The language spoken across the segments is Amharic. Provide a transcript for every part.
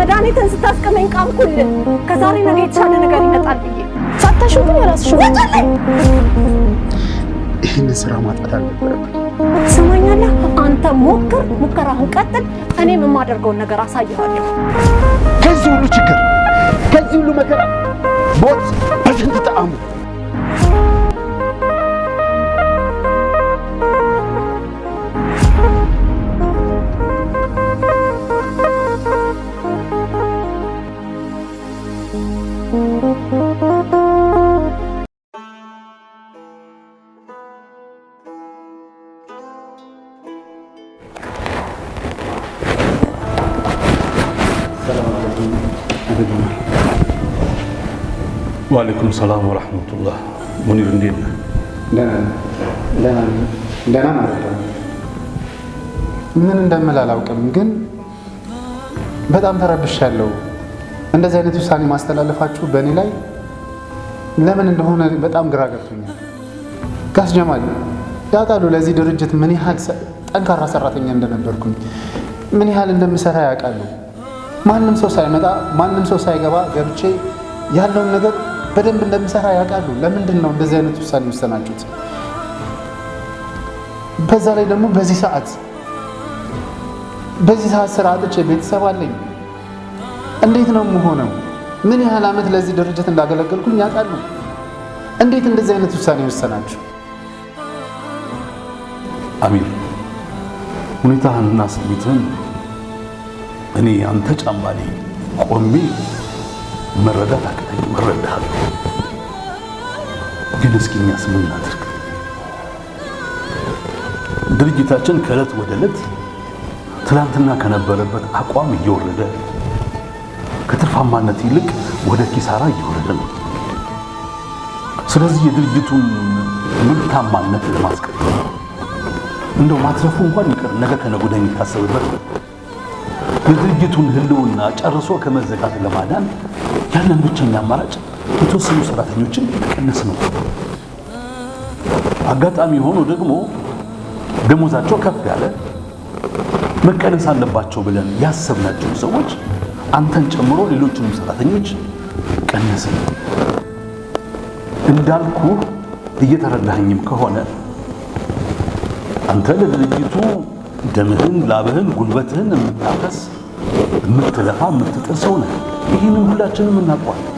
መድኃኒትን ስታስቀመኝ ቃምኩልህ ከዛሬ ነገ የተሻለ ነገር ይመጣል ብዬ ሳታሹ ግን የራስሽ ወጣለኝ። ይህን ስራ ማጣት አልነበረብኝ። ትሰማኛለህ? አንተ ሙከራህን ቀጥል፣ እኔም የማደርገውን ነገር አሳይሃለሁ። ከዚህ ሁሉ ችግር ከዚህ ሁሉ መከራ ሞት በስንት ጣዕሙ وعليكم السلام ورحمة الله. منير እንዴት ነህ? ደህና ነው። ምን እንደምል አላውቅም፣ ግን በጣም ተረብሻለሁ። እንደዚህ አይነት ውሳኔ ማስተላለፋችሁ በእኔ ላይ ለምን እንደሆነ በጣም ግራ ገብቶኛል። ጋሽ ጀማል ያውቃሉ ለዚህ ድርጅት ምን ያህል ጠንካራ ሰራተኛ እንደነበርኩኝ፣ ምን ያህል እንደምሰራ ያውቃሉ። ማንም ሰው ሳይመጣ ማንም ሰው ሳይገባ ገብቼ ያለውን ነገር በደንብ እንደምሰራ ያውቃሉ። ለምንድን ነው እንደዚህ አይነት ውሳኔ ወሰናችሁት? በዛ ላይ ደግሞ በዚህ ሰዓት ስራ አጥቼ ቤተሰብ አለኝ። እንዴት ነው የምሆነው? ምን ያህል ዓመት ለዚህ ድርጅት እንዳገለገልኩኝ ያውቃሉ። እንዴት እንደዚህ አይነት ውሳኔ ወሰናችሁ? አሚር፣ ሁኔታህንና ስሜትህን እኔ አንተ ጫማ ላይ ቆሜ መረዳት አቅተኝ እረዳሃለሁ። ግን እስኪ እኛስ ምን እናድርግ? ድርጅታችን ከዕለት ወደ ዕለት ትናንትና ከነበረበት አቋም እየወረደ ከትርፋማነት ይልቅ ወደ ኪሳራ እየወረደ ነው። ስለዚህ የድርጅቱን ምርታማነት ለማስቀጠል እንደው ማትረፉ እንኳን ይቅር ነገ ከነገ ወዲያ የሚታሰብበት የድርጅቱን ህልውና ጨርሶ ከመዘጋት ለማዳን ያለን ብቸኛ አማራጭ የተወሰኑ ሰራተኞችን መቀነስ ነው። አጋጣሚ ሆኖ ደግሞ ደሞዛቸው ከፍ ያለ መቀነስ አለባቸው ብለን ያሰብናቸው ሰዎች አንተን ጨምሮ ሌሎችንም ሰራተኞች ቀነስን። እንዳልኩ እየተረዳኸኝም ከሆነ አንተ ለድርጅቱ ደምህን፣ ላብህን፣ ጉልበትህን የምታፈስ የምትለፋ የምትጥር ሰው ነህ። ይህንን ሁላችንም እናውቀዋለን፣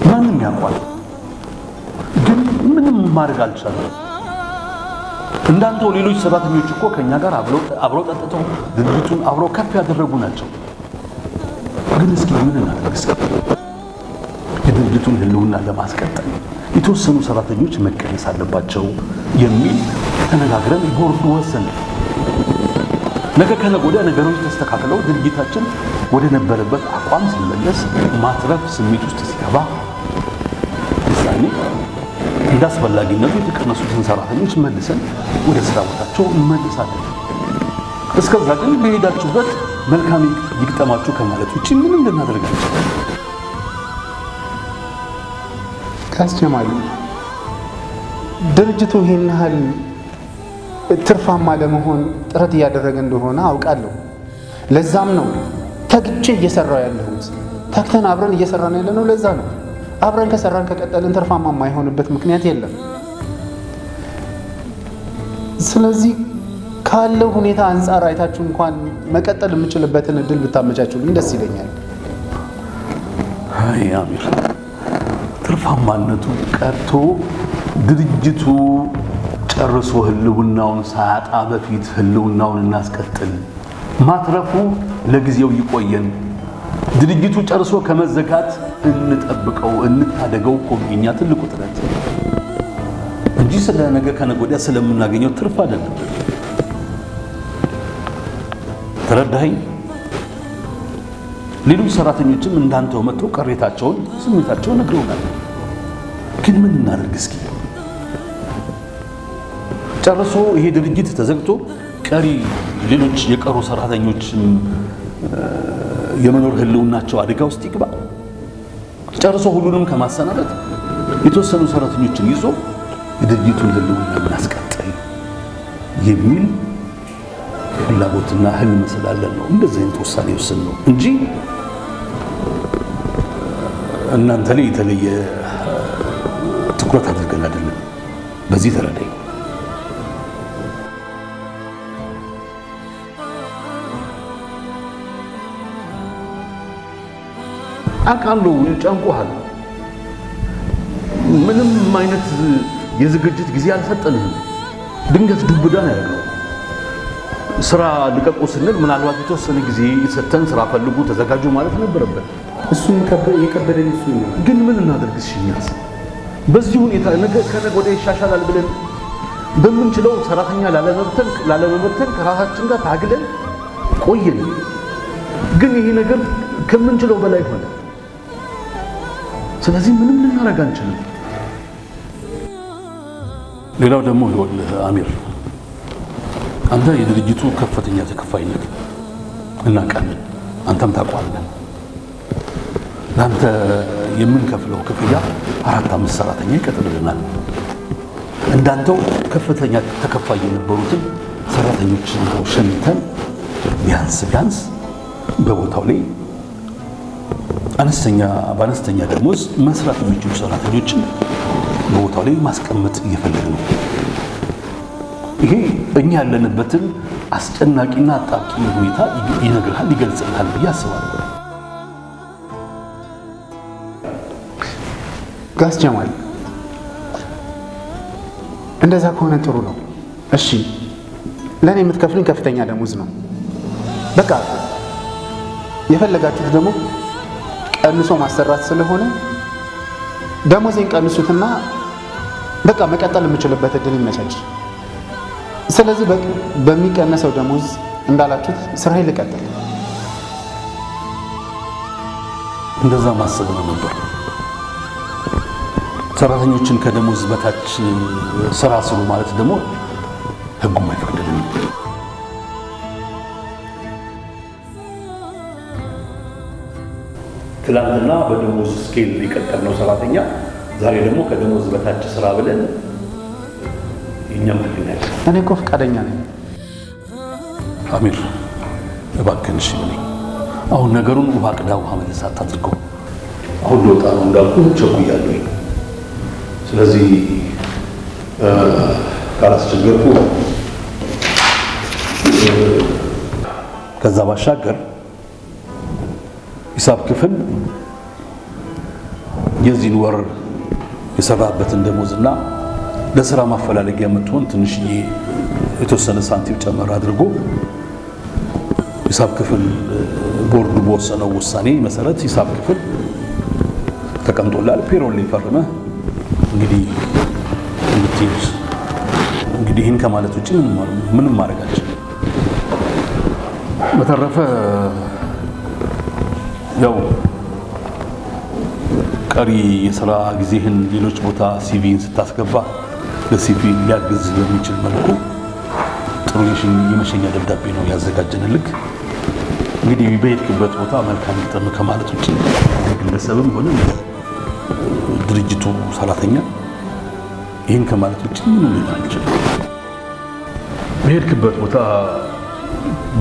ማንም ያውቀዋል። ግን ምንም ማድረግ አልቻለም። እንዳንተው ሌሎች ሰራተኞች እኮ ከኛ ጋር አብረው ጠጥተው ድርጅቱን አብረው ከፍ ያደረጉ ናቸው። ግን እስኪ ምን እናድርግ? እስኪ የድርጅቱን ህልውና ለማስቀጠል የተወሰኑ ሰራተኞች መቀነስ አለባቸው የሚል ተነጋግረን ቦርዱ ወሰነ። ነገ ከነገ ወዲያ ነገሮች ተስተካክለው ድርጅታችን ወደ ነበረበት አቋም ሲመለስ ማትረፍ ስሜት ውስጥ ሲገባ ውሳኔ እንዳስፈላጊነቱ የተቀነሱትን ሰራተኞች መልሰን ወደ ስራ ቦታቸው እንመልሳለን። እስከዛ ግን በሄዳችሁበት መልካም ይግጠማችሁ ከማለት ውጪ ምንም ልናደርግ አንችልም። ካስጀማሉ ድርጅቱ ይሄን ያህል ትርፋማ ለመሆን ጥረት እያደረገ እንደሆነ አውቃለሁ። ለዛም ነው ተግቼ እየሰራው ያለሁት። ተግተን አብረን እየሰራን ያለነው ለዛ ነው። አብረን ከሰራን ከቀጠልን ትርፋማ የማይሆንበት ምክንያት የለም። ስለዚህ ካለው ሁኔታ አንፃር አይታችሁ እንኳን መቀጠል የምችልበትን እድል ብታመቻቹልኝ ደስ ይለኛል። አይ አሚር፣ ትርፋማነቱ ቀርቶ ድርጅቱ ጨርሶ ህልውናውን ሳያጣ በፊት ህልውናውን እናስቀጥል። ማትረፉ ለጊዜው ይቆየን። ድርጅቱ ጨርሶ ከመዘጋት እንጠብቀው፣ እንታደገው እኮ የኛ ትልቁ ጥረት እንጂ ስለ ነገ ከነገ ወዲያ ስለምናገኘው ትርፍ አይደለም። ተረዳኸኝ? ሌሎች ሰራተኞችም እንዳንተው መጥተው ቅሬታቸውን፣ ስሜታቸውን ነግረውናል። ግን ምን እናደርግ እስኪ? ጨርሶ ይሄ ድርጅት ተዘግቶ ቀሪ ሌሎች የቀሩ ሰራተኞችም የመኖር ህልውናቸው አደጋ ውስጥ ይግባ? ጨርሶ ሁሉንም ከማሰናበት የተወሰኑ ሰራተኞችን ይዞ የድርጅቱን ህልውና እናስቀጥል የሚል ፍላጎትና ህልም ስላለን ነው እንደዚህ አይነት ውሳኔ ወስን ነው እንጂ እናንተ ላይ የተለየ ትኩረት አድርገን አይደለም። በዚህ ተረዳኝ። አውቃለሁ ጨንቆሃል። ምንም አይነት የዝግጅት ጊዜ አልሰጠንህም። ድንገት ዱብዳ ነው ያደረገው። ስራ ልቀቁ ስንል ምናልባት የተወሰነ ጊዜ ሰተን ስራ ፈልጉ ተዘጋጁ ማለት ነበረበት። እሱ የከበደኝ እሱ ነው። ግን ምን እናደርግሽ? እኛስ በዚህ ሁኔታ ነገ ከነገ ወዲያ ይሻሻላል ብለን በምንችለው ሰራተኛ ላለመበተን ከራሳችን ጋር ታግለን ቆየን። ግን ይሄ ነገር ከምንችለው በላይ ሆነ። ስለዚህ ምንም ልናደርግ አንችልም። ሌላው ደግሞ ይኸውልህ አሚር፣ አንተ የድርጅቱ ከፍተኛ ተከፋይነት እናውቃለን፣ አንተም ታውቀዋለህ። ለአንተ የምንከፍለው ክፍያ 4-5 ሰራተኛ ይቀጥልልናል። እንዳንተው ከፍተኛ ተከፋይ የነበሩትን ሰራተኞችን ሸኝተን ቢያንስ በቦታው ላይ በአነስተኛ ደሞዝ መስራት የሚችሉ ሰራተኞችን በቦታው ላይ ማስቀመጥ እየፈለግን ነው። ይሄ እኛ ያለንበትን አስጨናቂና አጣብቂኝ ሁኔታ ይነግርሃል፣ ይገልጽልሃል ብዬ አስባለሁ። ጋስ ጀማል እንደዛ ከሆነ ጥሩ ነው። እሺ ለእኔ የምትከፍሉኝ ከፍተኛ ደሞዝ ነው። በቃ የፈለጋችሁት ደግሞ ቀንሶ ማሰራት ስለሆነ ደሞዜን ቀንሱትና በቃ መቀጠል የምችልበት እድል ይመቻች። ስለዚህ በሚቀነሰው ደሞዝ እንዳላችሁት ስራዬ ልቀጥል። እንደዛ ማሰብ ነው ነበር። ሰራተኞችን ከደሞዝ በታች ስራ ስሩ ማለት ደግሞ ህጉም አይፈቅድልንም። ትላንትና በደሞዝ ስኬል የቀጠርነው ሰራተኛ ዛሬ ደግሞ ከደሞዝ በታች ስራ ብለን የኛም ህግናል። እኔ እኮ ፈቃደኛ ነኝ። አሚር እባክህን እሺ በለኝ። አሁን ነገሩን ውሃ ቅዳ ውሃ መልስ አታድርገው። አሁን ልወጣ ነው እንዳልኩ ቸኩያለሁ። ስለዚህ ካላስቸገርኩ ከዛ ባሻገር ሂሳብ ክፍል የዚህን ወር የሰራበትን ደሞዝና ለስራ ማፈላለጊያ የምትሆን ትንሽዬ የተወሰነ ሳንቲም ጨመር አድርጎ ሂሳብ ክፍል ቦርዱ በወሰነው ውሳኔ መሰረት ሂሳብ ክፍል ተቀምጦላል። ፔሮል ላይ ፈርመህ እንግዲህ እንድትሄድ እንግዲህ ይህን ከማለት ውጭ ምንም ማድረግ አልችልም። በተረፈ ያው ቀሪ የሥራ ጊዜህን ሌሎች ቦታ ሲቪን ስታስገባ ለሲቪ ሊያግዝ በሚችል መልኩ ጥሩ የመሸኛ ደብዳቤ ነው ያዘጋጀንልክ። እንግዲህ በሄድክበት ቦታ መልካም ይጠም ከማለት ውጭ ግለሰብም ሆነ ድርጅቱ ሰራተኛ ይህን ከማለት ውጭ ምንም ሊሆን አይችልም። በሄድክበት ቦታ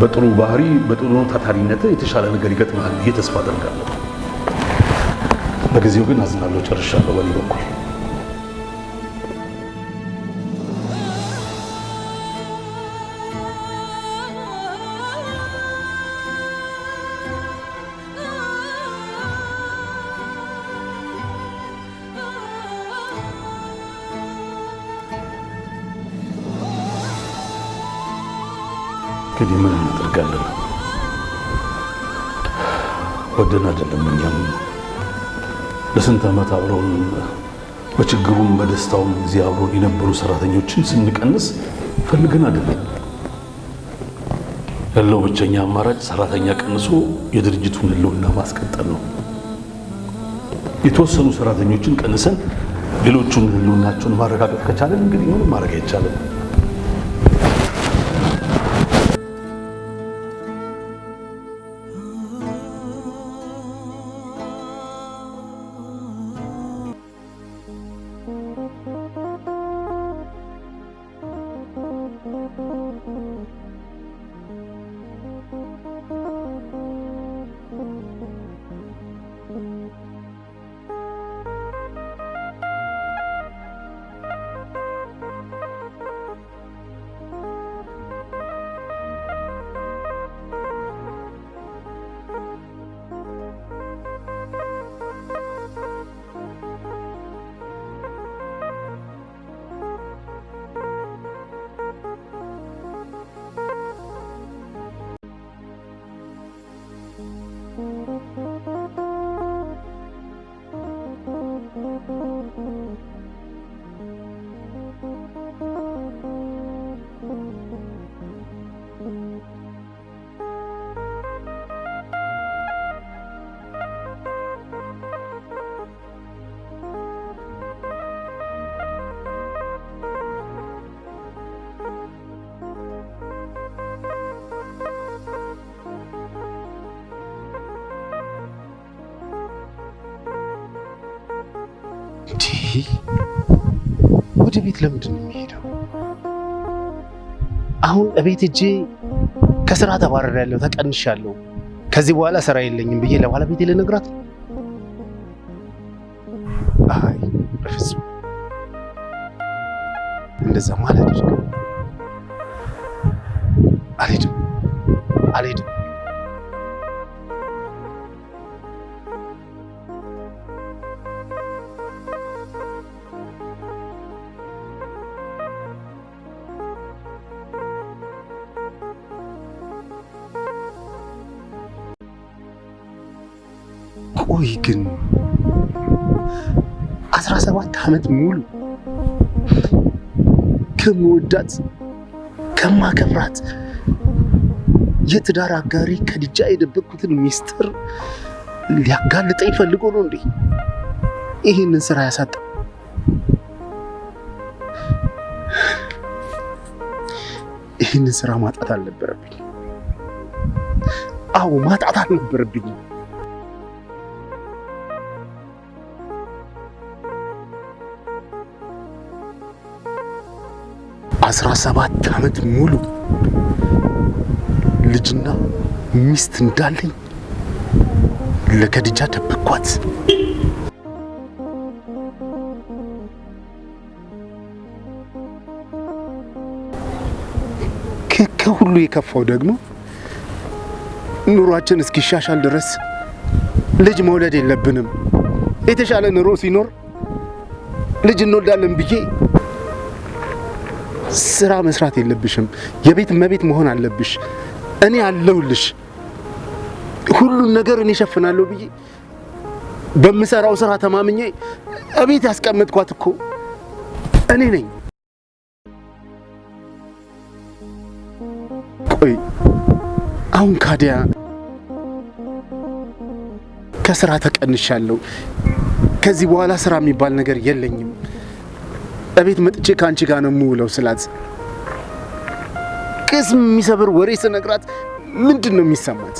በጥሩ ባህሪ በጥሩ ታታሪነት የተሻለ ነገር ይገጥማል ብዬ ተስፋ አደርጋለሁ። ለጊዜው ግን አዝናለሁ፣ ጨርሻለሁ በእኔ በኩል። እንግዲህ ምን እናደርጋለን? ወደን አይደለም እኛም ለስንት ዓመት አብረውን በችግሩም በደስታውም ጊዜ አብረውን የነበሩ ሰራተኞችን ስንቀንስ ፈልገን አይደለም። ያለው ብቸኛ አማራጭ ሰራተኛ ቀንሶ የድርጅቱን ህልውና ማስቀጠል ነው። የተወሰኑ ሰራተኞችን ቀንሰን ሌሎቹን ህልውናቸውን ማረጋገጥ ከቻለን እንግዲህ ምንም ማድረግ አይቻልም። ወደ ቤት ለምንድን ነው የሚሄደው? አሁን እቤት እጄ ከስራ ተባረሪያለሁ፣ ተቀንሻለሁ፣ ከዚህ በኋላ ስራ የለኝም ብዬ ለባለቤቴ ልነግራት ነው? አይ በፍጹም እንደዛ ማለት ነው። አልሄድም። ቆይ ግን 17 ዓመት ሙሉ ከምወዳት ከማከብራት የትዳር አጋሪ ከድጃ የደበቅኩትን ሚስጥር ሊያጋልጠኝ ፈልጎ ነው እንዴ ይህንን ስራ ያሳጣ? ይህንን ስራ ማጣት አልነበረብኝ። አዎ ማጣት አልነበረብኝ። 17 ዓመት ሙሉ ልጅና ሚስት እንዳለኝ ለከድጃ ደብኳት። ከሁሉ የከፋው ደግሞ ኑሯችን እስኪሻሻል ድረስ ልጅ መውለድ የለብንም፣ የተሻለ ኑሮ ሲኖር ልጅ እንወልዳለን ብዬ ስራ መስራት የለብሽም፣ የቤት እመቤት መሆን አለብሽ፣ እኔ አለሁልሽ፣ ሁሉን ነገር እኔ እሸፍናለሁ ብዬ በምሰራው ስራ ተማምኜ እቤት ያስቀመጥኳት እኮ እኔ ነኝ። ቆይ አሁን ካዲያ ከስራ ተቀንሻለሁ፣ ከዚህ በኋላ ስራ የሚባል ነገር የለኝም፣ እቤት መጥቼ ከአንቺ ጋር ነው የምውለው ስላት ቅስም የሚሰብር ወሬ ስነግራት ምንድን ነው የሚሰማት?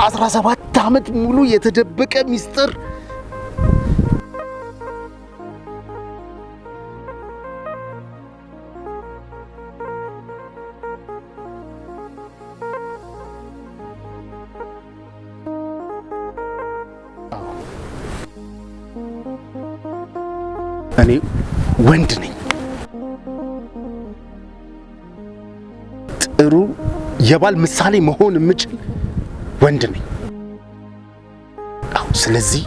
17 ዓመት ሙሉ የተደበቀ ሚስጥር እኔ ወንድ ነኝ፣ ጥሩ የባል ምሳሌ መሆን የምችል ወንድ ነኝ። አዎ፣ ስለዚህ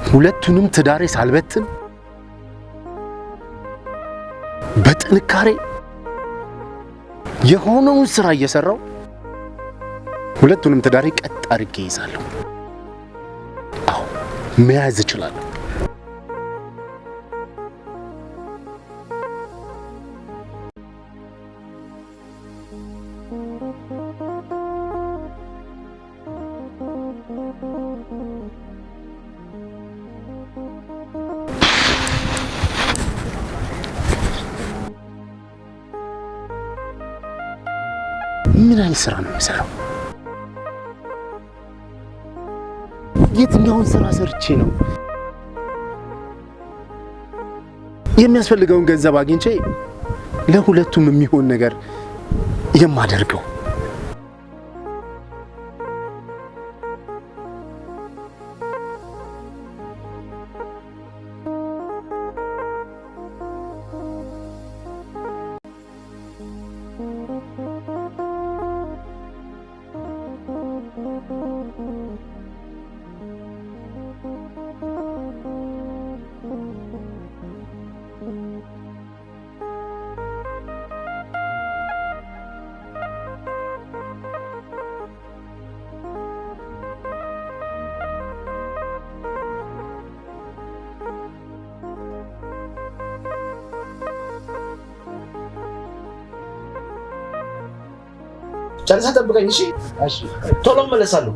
ሁለቱንም ትዳሬ ሳልበትን በጥንካሬ የሆነውን ስራ እየሰራው ሁለቱንም ትዳሬ ቀጥ አድርጌ ይዛለሁ። አዎ፣ መያዝ እችላለሁ። ምን አይነት ስራ ነው የሚሰራው? የትኛውን ስራ ሰርቼ ነው የሚያስፈልገውን ገንዘብ አግኝቼ ለሁለቱም የሚሆን ነገር የማደርገው? ጨርሰህ ጠብቀኝ። እሺ፣ ቶሎ እመለሳለሁ።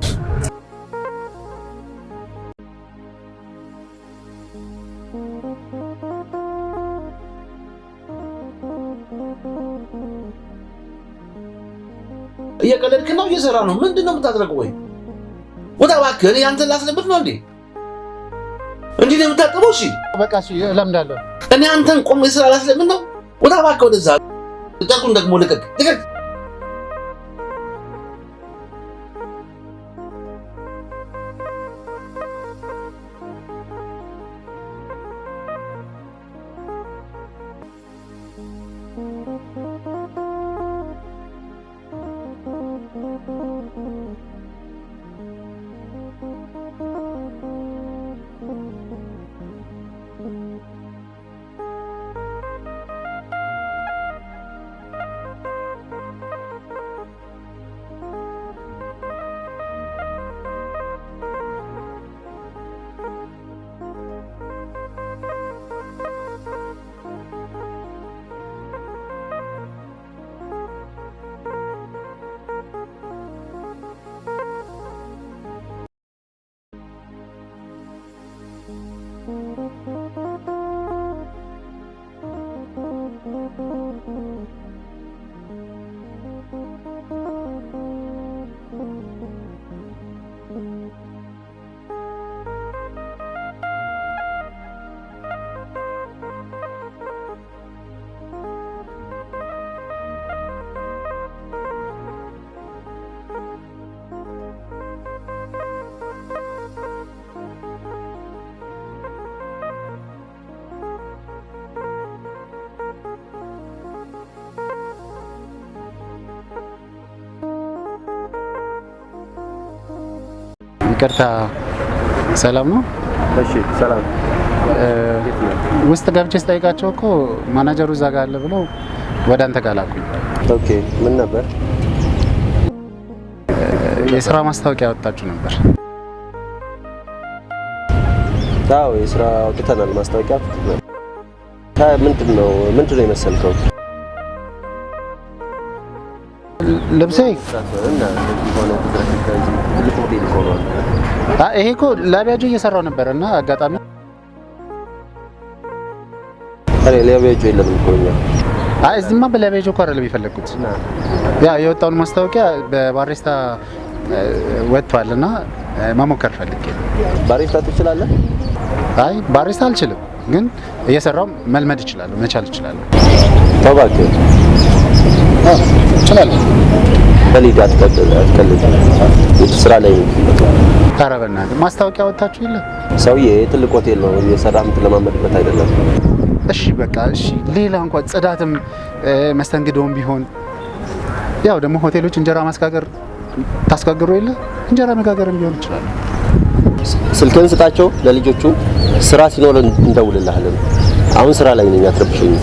እየቀለድክ ነው? እየሰራ ነው? ምንድን ነው የምታደርገው? ወይ እባክህ እኔ አንተን ላስለምድ ነው እንዴ? እንዲህ ነው የምታጠበው? እሺ በቃ እሺ እለምዳለሁ። እኔ አንተን ቆሜ ስላላስለምድ ነው። ወደ እባክህ ወደዛ ጨርቁን ደግሞ ልቀቅ። ይቅርታ ሰላም ነው? እሺ ሰላም። ውስጥ ገብቼ ስጠይቃቸው እኮ ማናጀሩ እዛ ጋር አለ ብለው ወደ አንተ ጋር ላኩኝ። ኦኬ ምን ነበር? የስራ ማስታወቂያ አወጣችሁ ነበር? አዎ የስራ አውጥተናል። ማስታወቂያ አውጥተናል። ምንድነው የመሰልከው? ልብሴ ይሄ እኮ ለቢያጆ እየሰራው ነበር እና አጋጣሚ ለቢያጆ የለም እኮ እኛ እዚህማ በለቢያጆ እኮ አይደለም የፈለግኩት። ያ የወጣውን ማስታወቂያ በባሪስታ ወጥቷል እና መሞከር ፈልጌ ነው። ባሪስታ ትችላለህ? አይ ባሪስታ አልችልም፣ ግን እየሰራው መልመድ እችላለሁ፣ መቻል እችላለሁ። ተው እባክህ። እችላለሁ። በሊዳ አትቀልድ። ስራ ላይ ኧረ በእናትህ ማስታወቂያ ወጣችሁ የለ? ሰውዬ ትልቅ ሆቴል ነው እየሰራህ የምትለማመድበት አይደለም። እሺ በቃ እሺ፣ ሌላ እንኳን ጽዳትም መስተንግዶም ቢሆን ያው ደግሞ ሆቴሎች እንጀራ ማስጋገር ታስጋግሩ የለ? እንጀራ መጋገርም ቢሆን ይችላል። ስልክህን ስጣቸው ለልጆቹ፣ ስራ ሲኖር እንደውልልሃለን። አሁን ስራ ላይ ነኝ፣ አትረብሽኝ።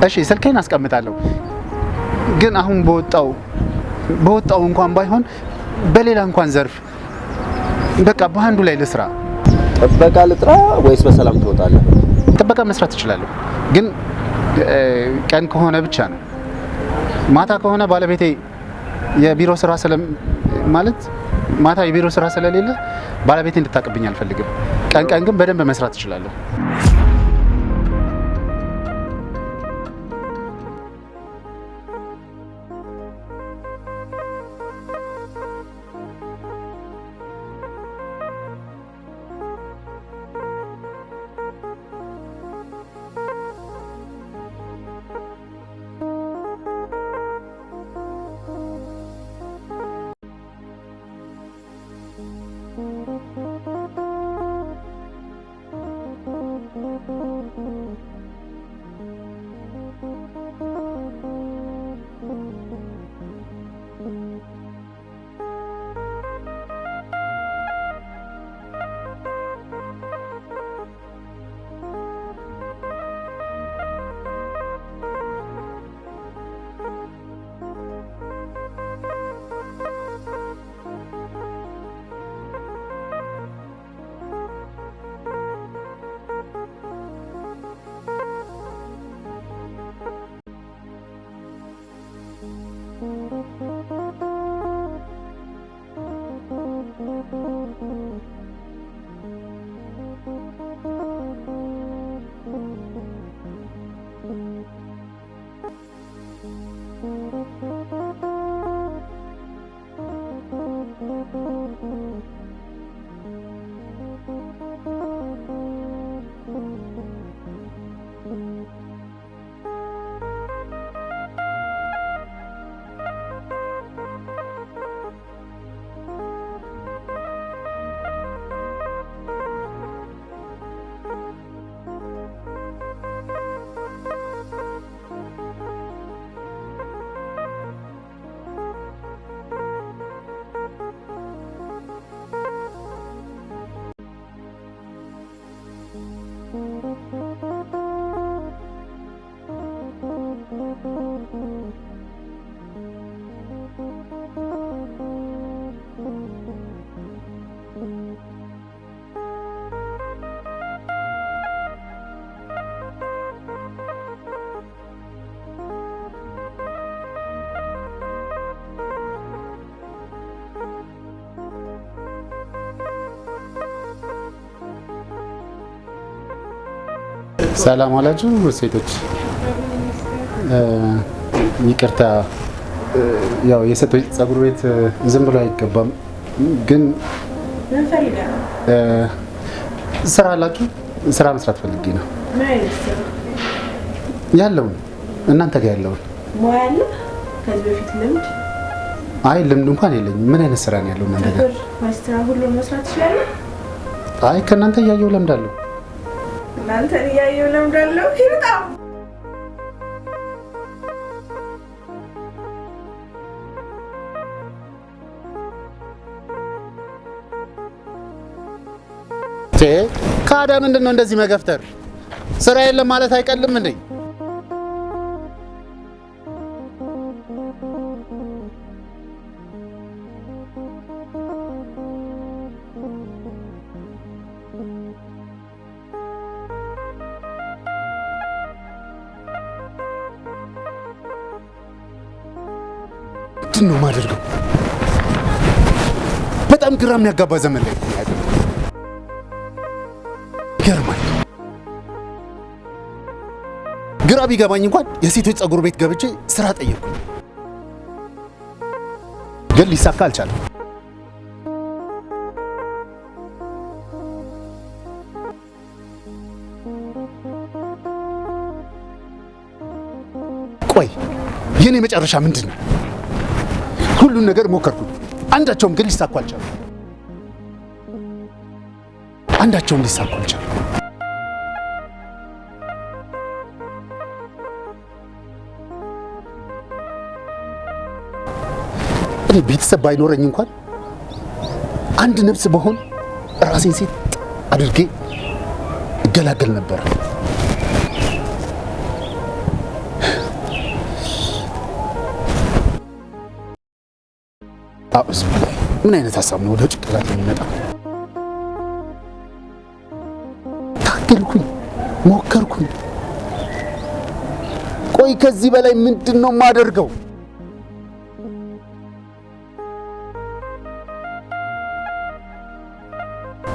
እሺ ስልኬን አስቀምጣለሁ፣ ግን አሁን በወጣው እንኳን ባይሆን በሌላ እንኳን ዘርፍ በቃ በአንዱ ላይ ልስራ። ጥበቃ ልጥራ ወይስ በሰላም ትወጣለህ? ጥበቃ መስራት እችላለሁ፣ ግን ቀን ከሆነ ብቻ ነው። ማታ ከሆነ ባለቤቴ የቢሮ ስራ ማታ የቢሮ ስራ ስለሌለ ባለቤቴ እንድታቅብኝ አልፈልግም። ቀን ግን በደንብ መስራት እችላለሁ። ሰላም ዋላችሁ ሴቶች። ይቅርታ ያው የሴቶች ጸጉር ቤት ዝም ብሎ አይገባም። ግን ምን ፈልገህ ነው? ስራ አላችሁ? ስራ መስራት ፈልጌ ነው። ምን አይነት ስራ? ያለውን እናንተ ጋር ያለውን። ሙያ አለ? ከዚህ በፊት ልምድ? አይ ልምድ እንኳን የለኝም። ምን አይነት ስራ ነው ያለው እናንተ ጋር? ማስተራ ሁሉን መስራት ትችላለህ? አይ ከእናንተ እያየሁ ለምዳለሁ። እናንተ እያየሁ ለምዳለሁ? በጣም ካዳ ምንድን ነው እንደዚህ መገፍተር? ስራ የለም ማለት አይቀልም እንዴ? ምንድን ነው የማደርገው? በጣም ግራ የሚያጋባ ዘመን ላይ ይገርማል። ግራ ቢገባኝ እንኳን የሴቶች ጸጉር ቤት ገብቼ ስራ ጠየቅኩ፣ ግን ሊሳካ አልቻለም። ቆይ የኔ መጨረሻ ምንድን ነው? ሁሉን ነገር ሞከርኩ፣ አንዳቸውም ግን ሊሳኩ አልቻሉም። አንዳቸውም ሊሳኩ አልቻሉም። እኔ ቤተሰብ ባይኖረኝ እንኳን አንድ ነፍስ በሆን ራሴን ሴት አድርጌ እገላገል ነበር። አውስ ምን አይነት ሀሳብ ነው ወደ ጭንቅላት የሚመጣው? ታገልኩኝ፣ ሞከርኩኝ። ቆይ ከዚህ በላይ ምንድን ነው የማደርገው?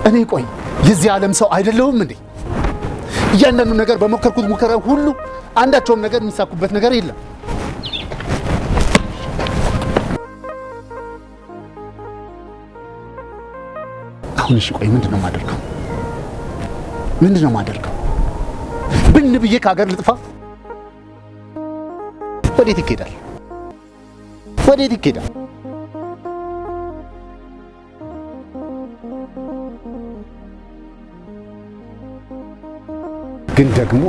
እኔ ቆይ የዚህ ዓለም ሰው አይደለሁም እንዴ? እያንዳንዱ ነገር በሞከርኩት ሙከራ ሁሉ አንዳቸውም ነገር የሚሳኩበት ነገር የለም። አሁን እሺ ቆይ ምንድነው የማደርገው? ምንድነው የማደርገው? ብን ብዬ ከሀገር ልጥፋ? ወዴት ይኬዳል? ወዴት ይኬዳል? ግን ደግሞ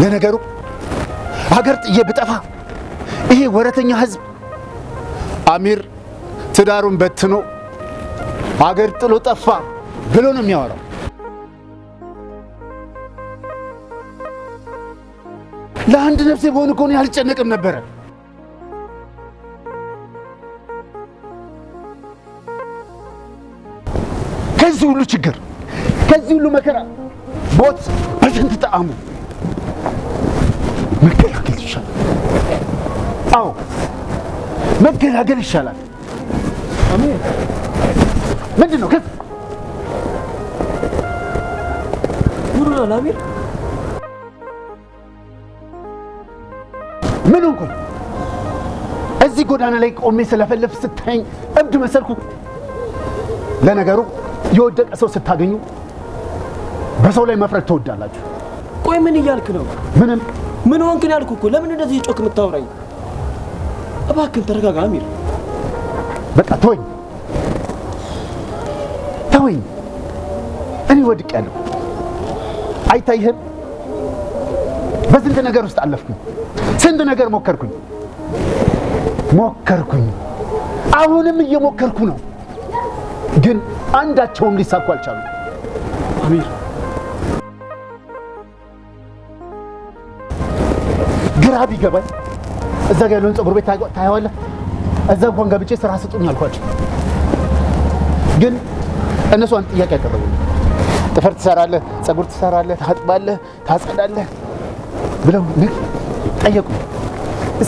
ለነገሩ ሀገር ጥዬ ብጠፋ ይሄ ወረተኛ ህዝብ አሚር ትዳሩን በትኖ ሀገር ጥሎ ጠፋ ብሎ ነው የሚያወራው። ለአንድ ነፍሴ በሆነ እኮ እኔ አልጨነቅም ነበረ። ከዚህ ሁሉ ችግር፣ ከዚህ ሁሉ መከራ ሞት በስንት ጣዕሙ መገላገል ይሻላል። አዎ መገላገል ይሻላል። አሜን። ምንድን ነው ከዚህ ሙሉና አሚር ምን ሆንኩኝ? እዚህ ጎዳና ላይ ቆሜ ስለፈለፍ ስታየኝ እብድ መሰልኩ? ለነገሩ የወደቀ ሰው ስታገኙ በሰው ላይ መፍረድ ትወዳላችሁ። ቆይ ምን እያልክ ነው? ምንም ምን ሆንክ ነው ያልኩህ እኮ። ለምን እንደዚህ ጮክ የምታወራኝ? እባክህን ተረጋጋ አሚር። በቃ ተወኝ ተወኝ። እኔ ወድቄያለሁ፣ አይታይህም? በስንት ነገር ውስጥ አለፍኩኝ፣ ስንት ነገር ሞከርኩኝ። አሁንም እየሞከርኩ ነው፣ ግን አንዳቸውም ሊሳኩ አልቻሉም። አሚር ግራ ቢገባኝ እዛ ጋር ያለውን ፀጉር ቤት ታየዋለህ። እዛ እንኳን ገብቼ ስራ ስጡኝ አልኳቸው፣ ግን እነሱ አንድ ጥያቄ ያቀረቡልኝ፣ ጥፍር ትሰራለህ፣ ፀጉር ትሰራለህ፣ ታጥባለህ፣ ታጸዳለህ ብለው ጠየቁ።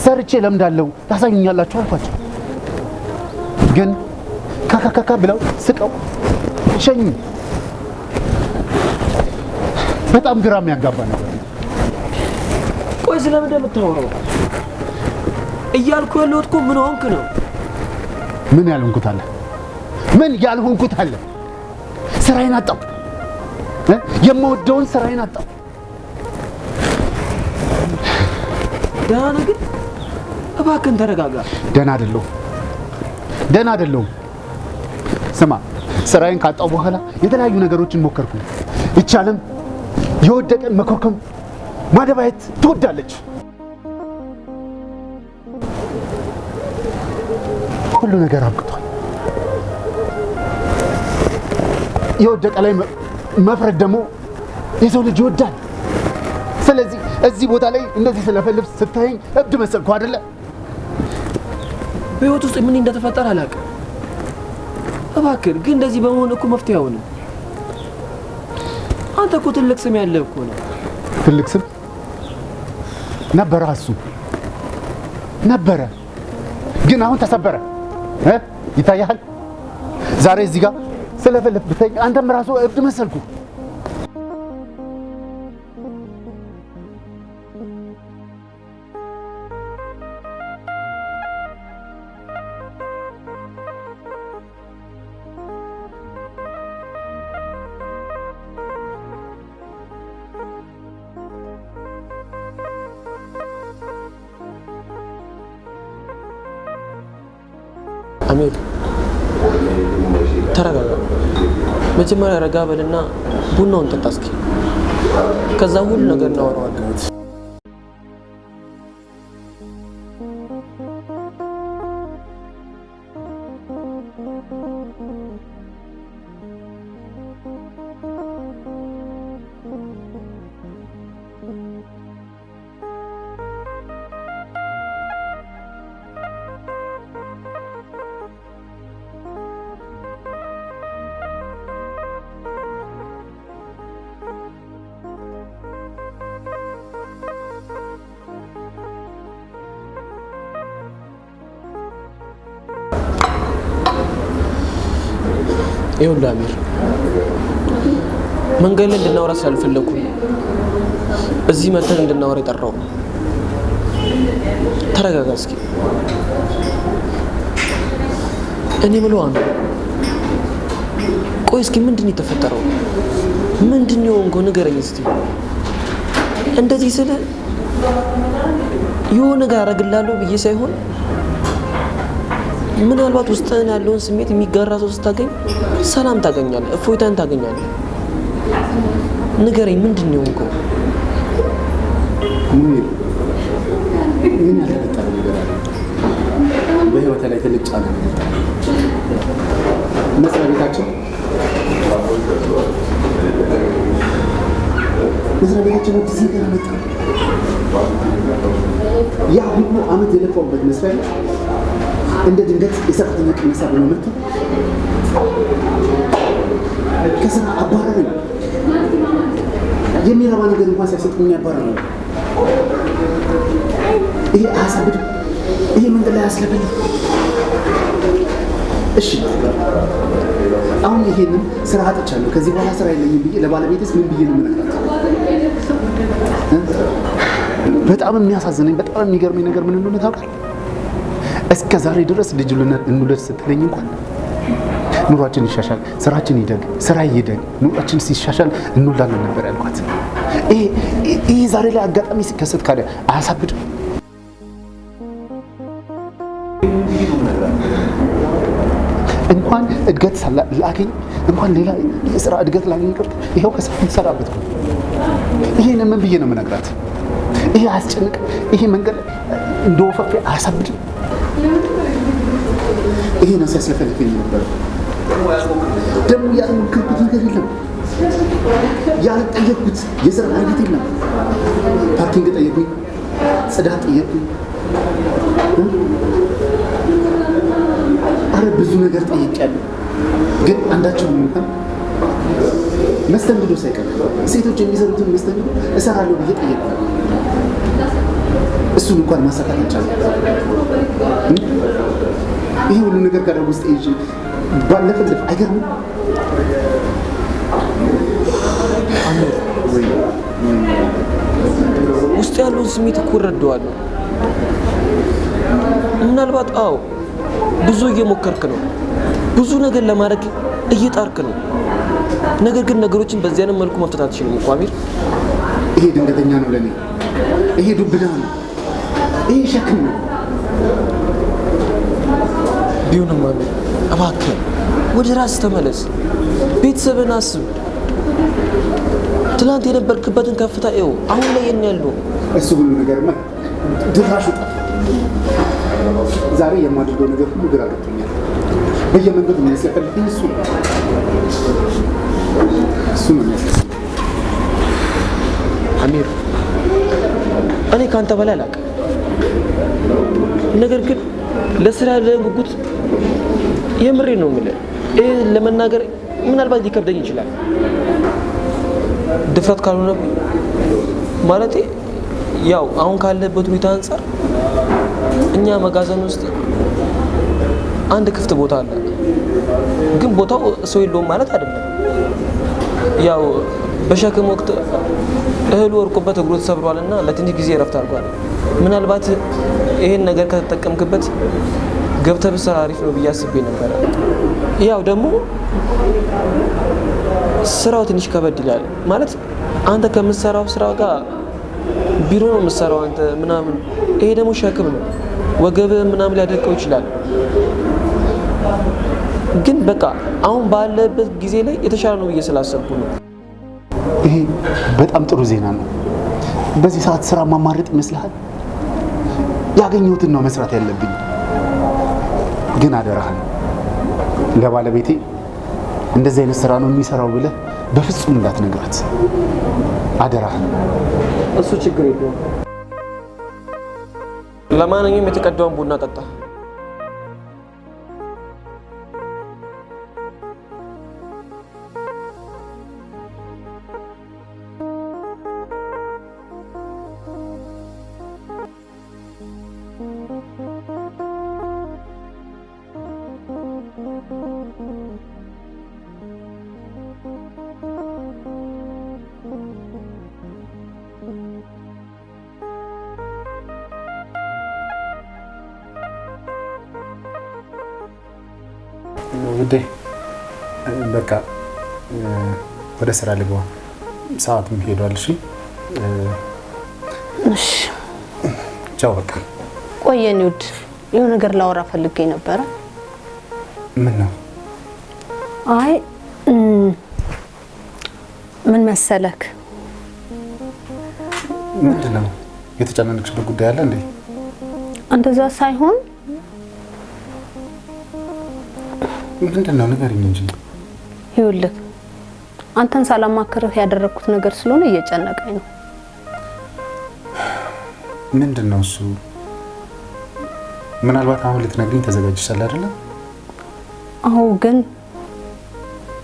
ሰርቼ ለምዳለሁ ታሳዩኛላችሁ አልኳቸው፣ ግን ካካካካ ብለው ስቀው ሸኙ። በጣም ግራ የሚያጋባ ነገር ነው። ቆይ ስለምን እንደምታወራው እያልኩ ያለሁት እኮ ምን ሆንክ ነው? ምን ያልሆንኩት አለ? ምን ያልሆንኩት አለ? ስራዬን አጣሁ። የምወደውን ስራዬን አጣሁ። ደህና ነህ ግን? እባክህን ተረጋጋ። ደህና አይደለሁም። ስማ፣ ስራዬን ካጣሁ በኋላ የተለያዩ ነገሮችን ሞከርኩ። ይቻለም የወደቀን መኮርከም ማደባየት ትወዳለች። ሁሉ ነገር አብቅቷል። የወደቀ ላይ መፍረድ ደግሞ የሰው ልጅ ይወዳል። ስለዚህ እዚህ ቦታ ላይ እንደዚህ ስለፈልፍ ስታየኝ እብድ መሰልኩ አይደለ? በህይወት ውስጥ ምን እንደተፈጠረ አላውቅም። እባክህ ግን እንደዚህ በመሆን እኮ መፍትሄ አይሆንም። አንተ እኮ ትልቅ ስም ያለህ እኮ ነው። ትልቅ ስም ነበረ፣ እሱ ነበረ፣ ግን አሁን ተሰበረ። ይታያል። ዛሬ እዚህ ጋር ስለፈልፍ ብታይ አንተም ራሱ እብድ መሰልኩ። አሜር ተረጋጋ። መጀመሪያ ረጋ በልና ቡናውን ጠጣ እስኪ። ከዛ ሁሉ ነገር እናወራዋለን። ይኸውልህ አሚር፣ መንገድ ላይ እንድናወራ ስላልፈለኩ እዚህ መተን እንድናወራ የጠራው። ተረጋጋ እስኪ። እኔ የምለው አሚር፣ ቆይ እስኪ ምንድን ነው የተፈጠረው? ምንድን ነው የሆንከው? ንገረኝ እስኪ። እንደዚህ ስለ የሆነ ነገር አደርግልሃለሁ ብዬ ሳይሆን ምናልባት ውስጥህን ያለውን ስሜት የሚጋራ ሰው ስታገኝ ሰላም ታገኛለህ፣ እፎይታን ታገኛለህ። ንገረኝ፣ ምንድን ነው የሆንከው? ምን ያልተፈጠረ ነገር አለ? በህይወቴ ላይ ትልቅ ጫና ነው። መስሪያ ቤታችን አዲስ ነገር መጣ። ያ ሁሉ አመት የለፋውበት መስሪያ ቤት እንደ ድንገት የሰራተኛ ቅነሳ በመመቱ ከስራ አባረረኝ። የሚረባ ነገር እንኳን ሳይሰጡኝ ያባረረኝ። ይሄ አያሳብድም? ይሄ መንገድ ላይ አያስለፈልም? እሺ አሁን ይሄንን ስራ አጥቻለሁ፣ ከዚህ በኋላ ስራ የለኝም ብዬ ለባለቤቴስ ምን ብዬ ነው የምነግራት? በጣም የሚያሳዝነኝ በጣም የሚገርመኝ ነገር ምን እንደሆነ ታውቃለህ? እስከ ዛሬ ድረስ ልጅ እንውለድ ስትለኝ እንኳን ኑሯችን ይሻሻል፣ ስራችን ይደግ፣ ስራ ይደግ፣ ኑሯችን ሲሻሻል እንውላለን ነበር ያልኳት። ይሄ ዛሬ ላይ አጋጣሚ ሲከሰት ካለ አያሳብድም? እንኳን እድገት ላገኝ እንኳን ሌላ የስራ እድገት ላገኝ ቀርቶ ይሄው ከስራ የምትሰራበት ነው። ይሄን ምን ብዬ ነው የምነግራት? ይሄ አያስጨንቅም? ይሄ መንገድ እንደ ወፈፌ አያሳብድም? ይሄ ነው ሲያስለፈልፈኝ ነበር። ደግሞ ያልሞከርኩት ነገር የለም፣ ያልጠየቅኩት የስራ አይነት የለም። ፓርኪንግ ጠየቁኝ፣ ጽዳት ጠየቁኝ፣ አረ ብዙ ነገር ጠይቄያለሁ። ግን አንዳቸውም እንኳን መስተንግዶ ሳይቀር ሴቶች የሚሰሩትን መስተንግዶ እሰራለሁ ብዬ ጠየቁ። እሱን እንኳን ማሳካት አልቻለም። ይሄ ሁሉ ነገር ጋር ውስጥ ይዤ ባለፈልፍ አይገርምም? ውስጥ ያለውን ስሜት እኮ እረዳዋለሁ። ምናልባት አዎ ብዙ እየሞከርክ ነው፣ ብዙ ነገር ለማድረግ እየጣርክ ነው። ነገር ግን ነገሮችን በዚህ አይነት መልኩ መፍታት አትችልም እኮ አሚር። ይሄ ድንገተኛ ነው ለኔ። ይሄ ዱብዳ ነው። ይሄ ሸክም ነው። ቢሆንም አሚር እባክህ ወደ ራስህ ተመለስ። ቤተሰብን አስብ። ትላንት የነበርክበትን ከፍታ ይኸው አሁን ላይ ያለው እሱ ሁሉ ነገር ድራሹ ጠፋ። ዛሬ የማደርገው ነገር ሁሉ ግራ ገብቶኛል። በየመንገዱ የሚያስለፈልፍኝ እሱ ነው። የሚያስለፈልፍኝ አሚር። እኔ ከአንተ በላይ አላውቅም። ነገር ግን ለስራ ያለህን ጉጉት የምሬ ነው የምልህ። ይህ ለመናገር ምናልባት ሊከብደኝ ይችላል፣ ድፍረት ካልሆነ ማለቴ ያው አሁን ካለበት ሁኔታ አንጻር እኛ መጋዘን ውስጥ አንድ ክፍት ቦታ አለ። ግን ቦታው ሰው የለውም ማለት አይደለም። ያው በሸክም ወቅት እህሉ ወርቆበት እግሩ ተሰብሯልና ለትንሽ ጊዜ እረፍት አድርጓል። ምናልባት ይሄን ነገር ከተጠቀምክበት ገብተህ ብትሰራ አሪፍ ነው ብዬ አስቤ ነበረ። ያው ደግሞ ስራው ትንሽ ከበድ ይላል ማለት አንተ ከምትሰራው ስራ ጋር ቢሮ ነው የምትሰራው አንተ ምናምን። ይሄ ደግሞ ሸክም ነው፣ ወገብህ ምናምን ሊያደርቀው ይችላል። ግን በቃ አሁን ባለበት ጊዜ ላይ የተሻለ ነው ብዬ ስላሰብኩ ነው። ይሄ በጣም ጥሩ ዜና ነው። በዚህ ሰዓት ስራ ማማረጥ ይመስልሃል? ያገኘሁትን ነው መስራት ያለብኝ። ግን አደራህን ለባለቤቴ እንደዚህ አይነት ስራ ነው የሚሰራው ብለህ በፍጹም እንዳትነግራት አደራህን። እሱ ችግር የለውም። ለማንኛውም የተቀዳውን ቡና ጠጣ። ውዴ በቃ ወደ ስራ ልግባ፣ ሰዓቱም ሄዷል። እሺ እሺ ቻው። በቃ ቆየኝ ውድ፣ የሆነ ነገር ላወራ ፈልጌ ነበረ። ምን ነው? አይ ምን መሰለክ? ምንድን ነው የተጨናነቅሽበት ጉዳይ አለ እንዴ? እንደዛ ሳይሆን ምንድን ነው ንገሪኝ እንጂ። ይኸውልህ አንተን ሳላማክርህ ያደረኩት ነገር ስለሆነ እየጨነቀኝ ነው። ምንድን ነው እሱ? ምናልባት አሁን ልትነግሪኝ ተዘጋጅሻል አይደለ? አዎ፣ ግን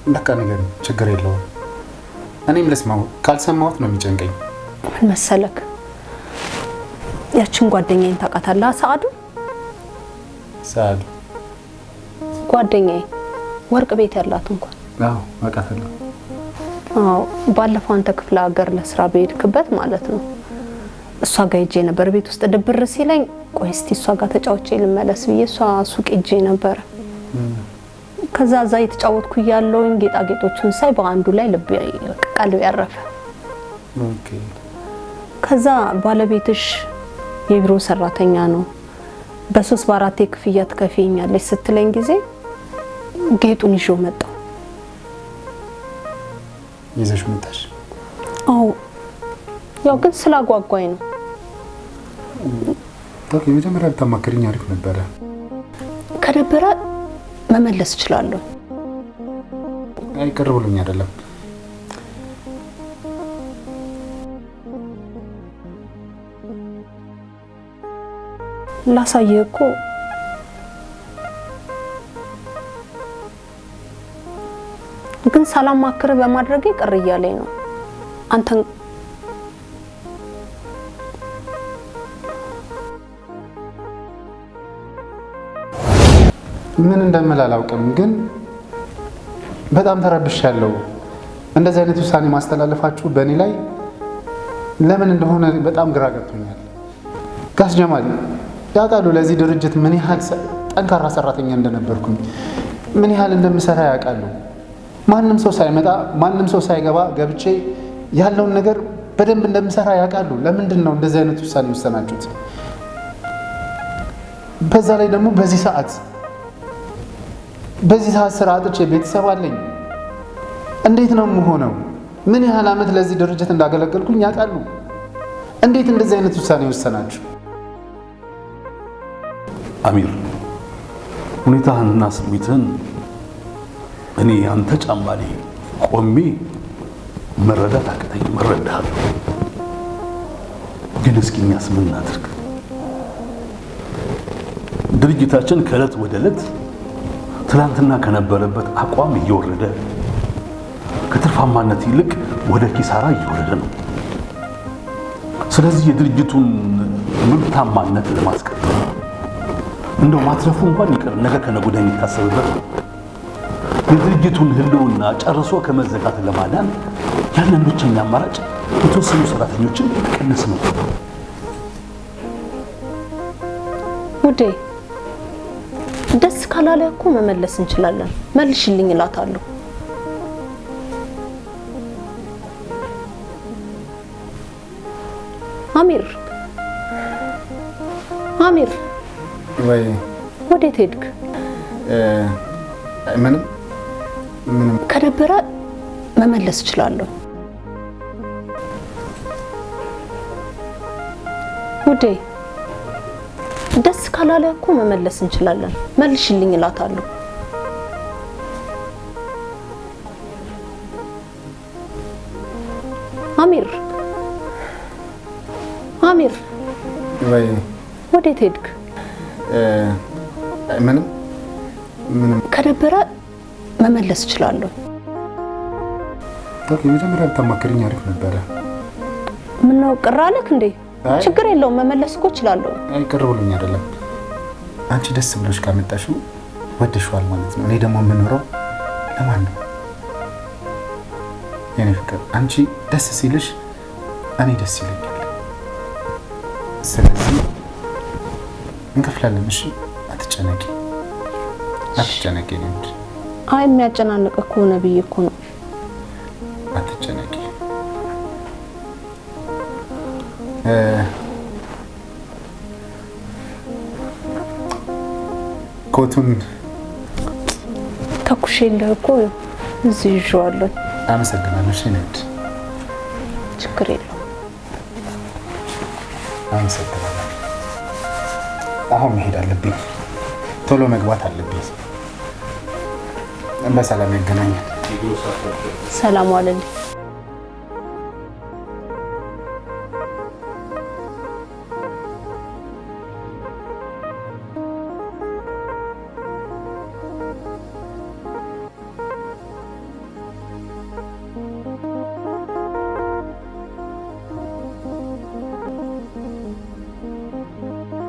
በቃ ንገሪኝ፣ ችግር የለውም። እኔም ልስማው፣ ካልሰማሁት ነው የሚጨንቀኝ። ምን መሰለክ? ያችን ጓደኛዬን ታውቃታለህ? ሰዓዱ ጓደኛዬ ወርቅ ቤት ያላት እንኳን። አዎ አውቃታለሁ። አዎ ባለፈው አንተ ክፍለ ሀገር ለስራ በሄድክበት ማለት ነው። እሷ ጋር ሄጄ ነበር። ቤት ውስጥ ድብር ሲለኝ ቆይ እስቲ እሷ ጋር ተጫውቼ ልመለስ ብዬ እሷ ሱቅ ሄጄ ነበር። ከዛ እዛ የተጫወትኩ እያለሁኝ ጌጣጌጦቹን ሳይ በአንዱ ላይ ቀልቤ ያረፈ። ኦኬ። ከዛ ባለቤትሽ የቢሮ ሰራተኛ ነው፣ በ3 በ4 ክፍያ ትከፍይኛለሽ ስትለኝ ጊዜ ጌጡን ይዤው መጣሁ። ይዘሽ መጣሽ? አዎ፣ ያው ግን ስላጓጓኝ ነው። ኦኬ። መጀመሪያ ብታማክሪኝ አሪፍ ነበረ። ከነበረ መመለስ እችላለሁ። አይ ቅር ብሎኝ አይደለም። ላሳየህ እኮ ግን ሳላማክርህ በማድረጌ ቅር እያለኝ ነው። አንተን ምን እንደምል አላውቅም፣ ግን በጣም ተረብሻለሁ። እንደዚህ አይነት ውሳኔ ማስተላለፋችሁ በእኔ ላይ ለምን እንደሆነ በጣም ግራ ገብቶኛል። ጋሽ ጀማል ያውቃሉ ለዚህ ድርጅት ምን ያህል ጠንካራ ሰራተኛ እንደነበርኩኝ፣ ምን ያህል እንደምሰራ ያውቃሉ። ማንም ሰው ሳይመጣ ማንም ሰው ሳይገባ ገብቼ ያለውን ነገር በደንብ እንደምሰራ ያውቃሉ። ለምንድን ነው እንደዚህ አይነት ውሳኔ ወሰናችሁት? በዛ ላይ ደግሞ በዚህ ሰዓት ስራ አጥቼ ቤተሰብ አለኝ። እንዴት ነው የምሆነው? ምን ያህል ዓመት ለዚህ ድርጅት እንዳገለገልኩኝ ያውቃሉ። እንዴት እንደዚህ አይነት ውሳኔ ወሰናችሁ? አሚር፣ ሁኔታህንና ስሜትህን እኔ አንተ ጫማ ላይ ቆሜ መረዳት አቅተኝ እረዳሃለሁ። ግን እስኪ እኛስ ምን እናድርግ? ድርጅታችን ከዕለት ወደ ዕለት ትናንትና ከነበረበት አቋም እየወረደ ከትርፋማነት ይልቅ ወደ ኪሳራ እየወረደ ነው። ስለዚህ የድርጅቱን ምርታማነት ለማስቀጠል እንደው ማትረፉ እንኳን ይቅር ነገ ከነገ ወዲያ የሚታሰብበት ነው። የድርጅቱን ሕልውና ጨርሶ ከመዘጋት ለማዳን ያለን ብቸኛ አማራጭ የተወሰኑ ሰራተኞችን ቀነስ ነው። ውዴ ደስ ካላለ እኮ መመለስ እንችላለን። መልሽልኝ እላታለሁ። አሚር ወይ ወዴት ሄድክ? ምንም ከነበረ መመለስ እችላለሁ። ውዴ ደስ ካላለ እኮ መመለስ እንችላለን። መልሽልኝ እላታለሁ። አሚር ወይ ወዴት ሄድክ? ምንም ከነበረ መመለስ እችላለሁ። መጀመሪያ ብታማክሪኝ አሪፍ ነበረ። ምነው ቅር አለክ እንዴ? ችግር የለውም መመለስ እኮ እችላለሁ። አይ ቅር ብሎኝ አይደለም። አንቺ ደስ ብሎሽ ካመጣሽው ወደሽዋል ማለት ነው። እኔ ደግሞ የምኖረው ለማን ነው? የኔ ፍቅር አንቺ ደስ ሲልሽ እኔ ደስ ይለኛል። ስለዚህ እንከፍላለን። እሺ አትጨነቂ። እንጂ አይ የሚያጨናንቅ እኮ ነብይ እኮ ነው። አትጨነቂ። ኮቱን ተኩሼልህ እኮ እዚህ ይዤዋለሁ። አመሰግናለሁ። እሺ ነድ ችግር የለውም። አመሰግናለሁ። አሁን መሄድ አለብኝ። ቶሎ መግባት አለብኝ። በሰላም ያገናኛል። ሰላም ዋለልኝ።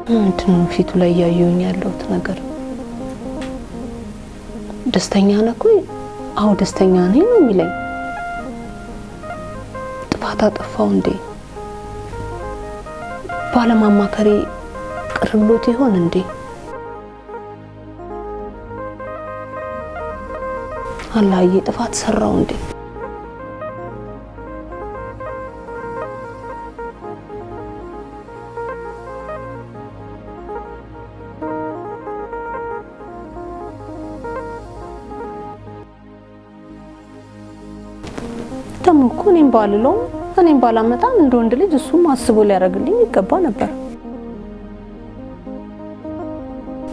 ምንድነው ፊቱ ላይ ያየውኝ ያለውት ነገር? ደስተኛ ነህ እኮ? አዎ ደስተኛ ነኝ ነው የሚለኝ። ጥፋት አጠፋው እንዴ? ባለማማከሬ ቅር ብሎት ይሆን እንዴ? አላየ ጥፋት ሰራው እንዴ? ደግሞ እኮ እኔም ባልለው እኔም ባላመጣም እንደ ወንድ ልጅ እሱም አስቦ ሊያደርግልኝ ይገባ ነበር።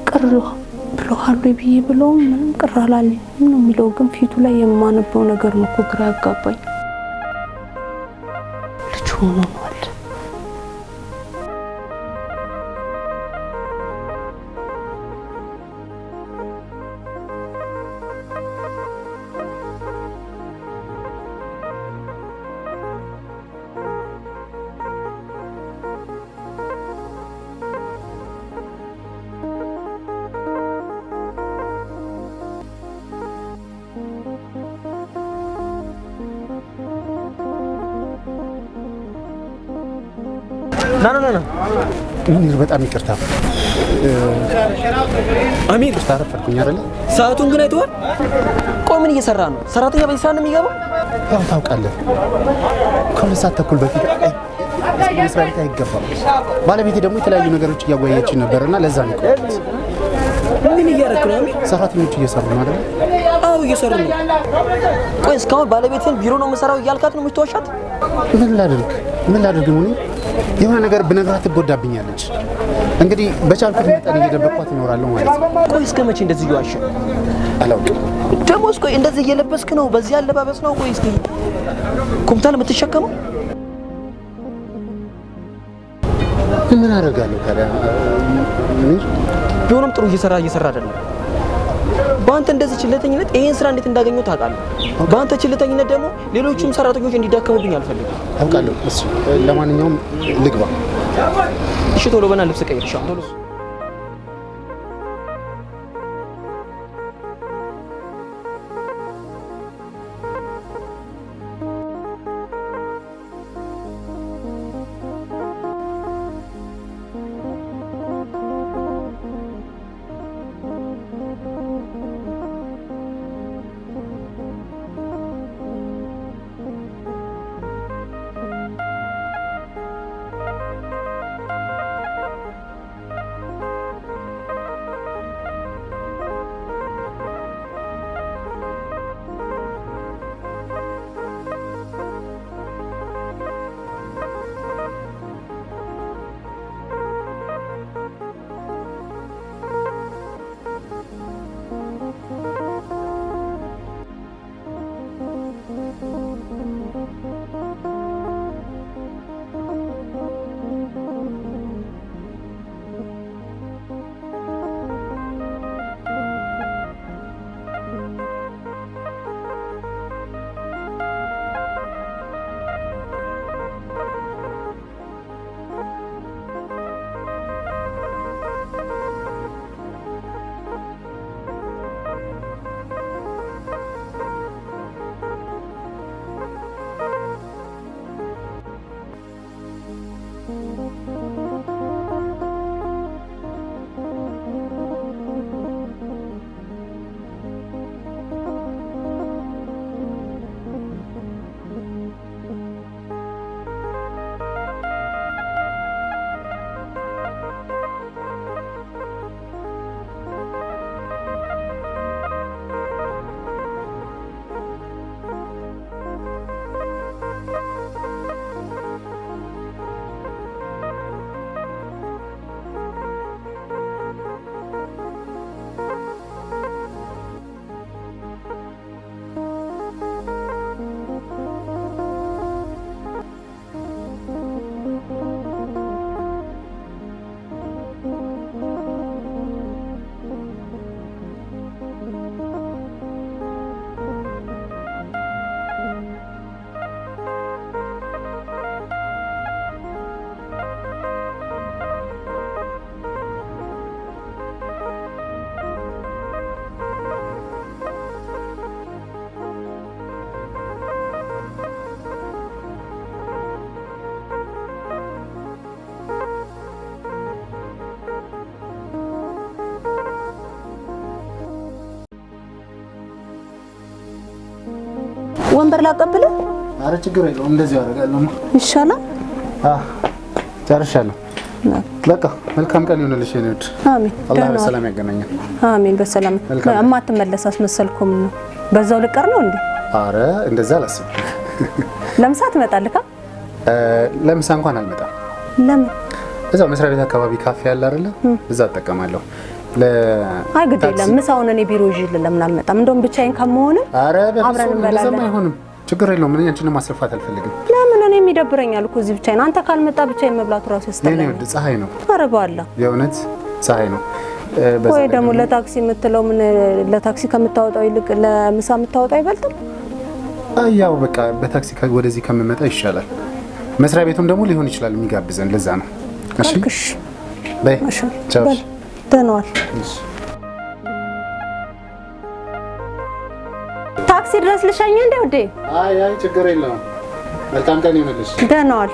ቅር ብሎሃል ብዬ ብለው ምንም ቅር አላለኝ ነው የሚለው፣ ግን ፊቱ ላይ የማነበው ነገር ነው እኮ ግራ ያጋባኝ። ልጅ ሆኗል። ና ሙኒር በጣም ይቅርታ። አሚር ታረፈድኩኝ አይደለ? ሰዓቱን ግን አይተዋል? ቆይ ምን እየሰራ ነው? ሰራተኛ በዚህ ሰዓት ነው የሚገባው? ያው ታውቃለህ፣ ከሁለት ሰዓት ተኩል በፊት መስሪያ ቤት አይገባም። ባለቤቴ ደግሞ የተለያዩ ነገሮች እያወያየች ነበርና ለዛ ነው። ምን እያደረክ ነው አሚር? ሰራተኞች እየሰሩ ነው አይደለ? አዎ እየሰሩ ነው። ቆይ እስካሁን ባለቤትን ቢሮ ነው የምሰራው እያልካት ነው የምትዋሻት? ምን ላድርግ ሙኒር? የሆነ ነገር ብነግራት ትጎዳብኛለች። እንግዲህ በቻልኩት መጠን እየደበቅኳት እኖራለሁ ማለት ነው። ቆይ እስከ መቼ እንደዚህ እየዋሸ? አላውቅም። ደሞስ ቆይ እንደዚህ እየለበስክ ነው? በዚህ አለባበስ ነው? ቆይ እስኪ ኩምታል የምትሸከመው? ምን አደርጋለሁ ታዲያ ሙኒር? ቢሆንም ጥሩ እየሰራ አይደለም። በአንተ እንደዚህ ችለተኝነት ይሄን ስራ እንዴት እንዳገኘው ታውቃለህ? በአንተ ችለተኝነት ደግሞ ሌሎቹም ሰራተኞች እንዲዳከሙብኝ አልፈልግም። አውቃለሁ። እሺ ለማንኛውም ልግባ። እሺ ቶሎ በና ልብስ ቀይር። እሺ ቶሎ ወንበር ላቀብልህ? ኧረ ችግር የለውም እንደዚህ አደርጋለሁ። ይሻላል። ጨርሻለሁ። በቃ መልካም ቀን ይሁንልሽ የኔ ውድ። አሜን። አላህ በሰላም ያገናኘን። አሜን። በሰላም እማትመለስ አስመሰልኩም ነው። በዛው ልቀር ነው እንዴ? ኧረ እንደዛ አላስብም። ለምሳ ትመጣልካ? ለምሳ እንኳን አልመጣም። ለምን? እዛው መስሪያ ቤት አካባቢ ካፌ አለ አይደለ? እዛ እጠቀማለሁ። አይ ግድ የለም ምሳውን እኔ ቢሮ ይዤ ለምን አልመጣም? እንደውም ብቻዬን ከመሆን አብረን እንበላለን። አይሆንም፣ ችግር የለውም። እኔ አንቺንም ማስለፋት አልፈልግም። ለምን? እኔም ይደብረኛል እኮ እዚህ ብቻዬን። አንተ ካልመጣ ብቻዬን መብላቱ ራሱ ያስጠላኛል። የኔ ውድ ፀሐይ ነው። ኧረ በኋላ የእውነት ፀሐይ ነው። ወይ ደግሞ ለታክሲ የምትለው ምን ለታክሲ ከምታወጣው ይልቅ ለምሳ የምታወጣው አይበልጥም? ያው በቃ በታክሲ ወደዚህ ከምመጣ ይሻላል። መስሪያ ቤቱም ደግሞ ሊሆን ይችላል የሚጋብዘን፣ ለዛ ነው። እሺ በይ ቻው። ደህና ዋል። ታክሲ ድረስ ልሸኝ እንዴ ውዴ? አይ ችግር የለውም። መልካም ቀን ይሁንልሽ። ደህና ዋል።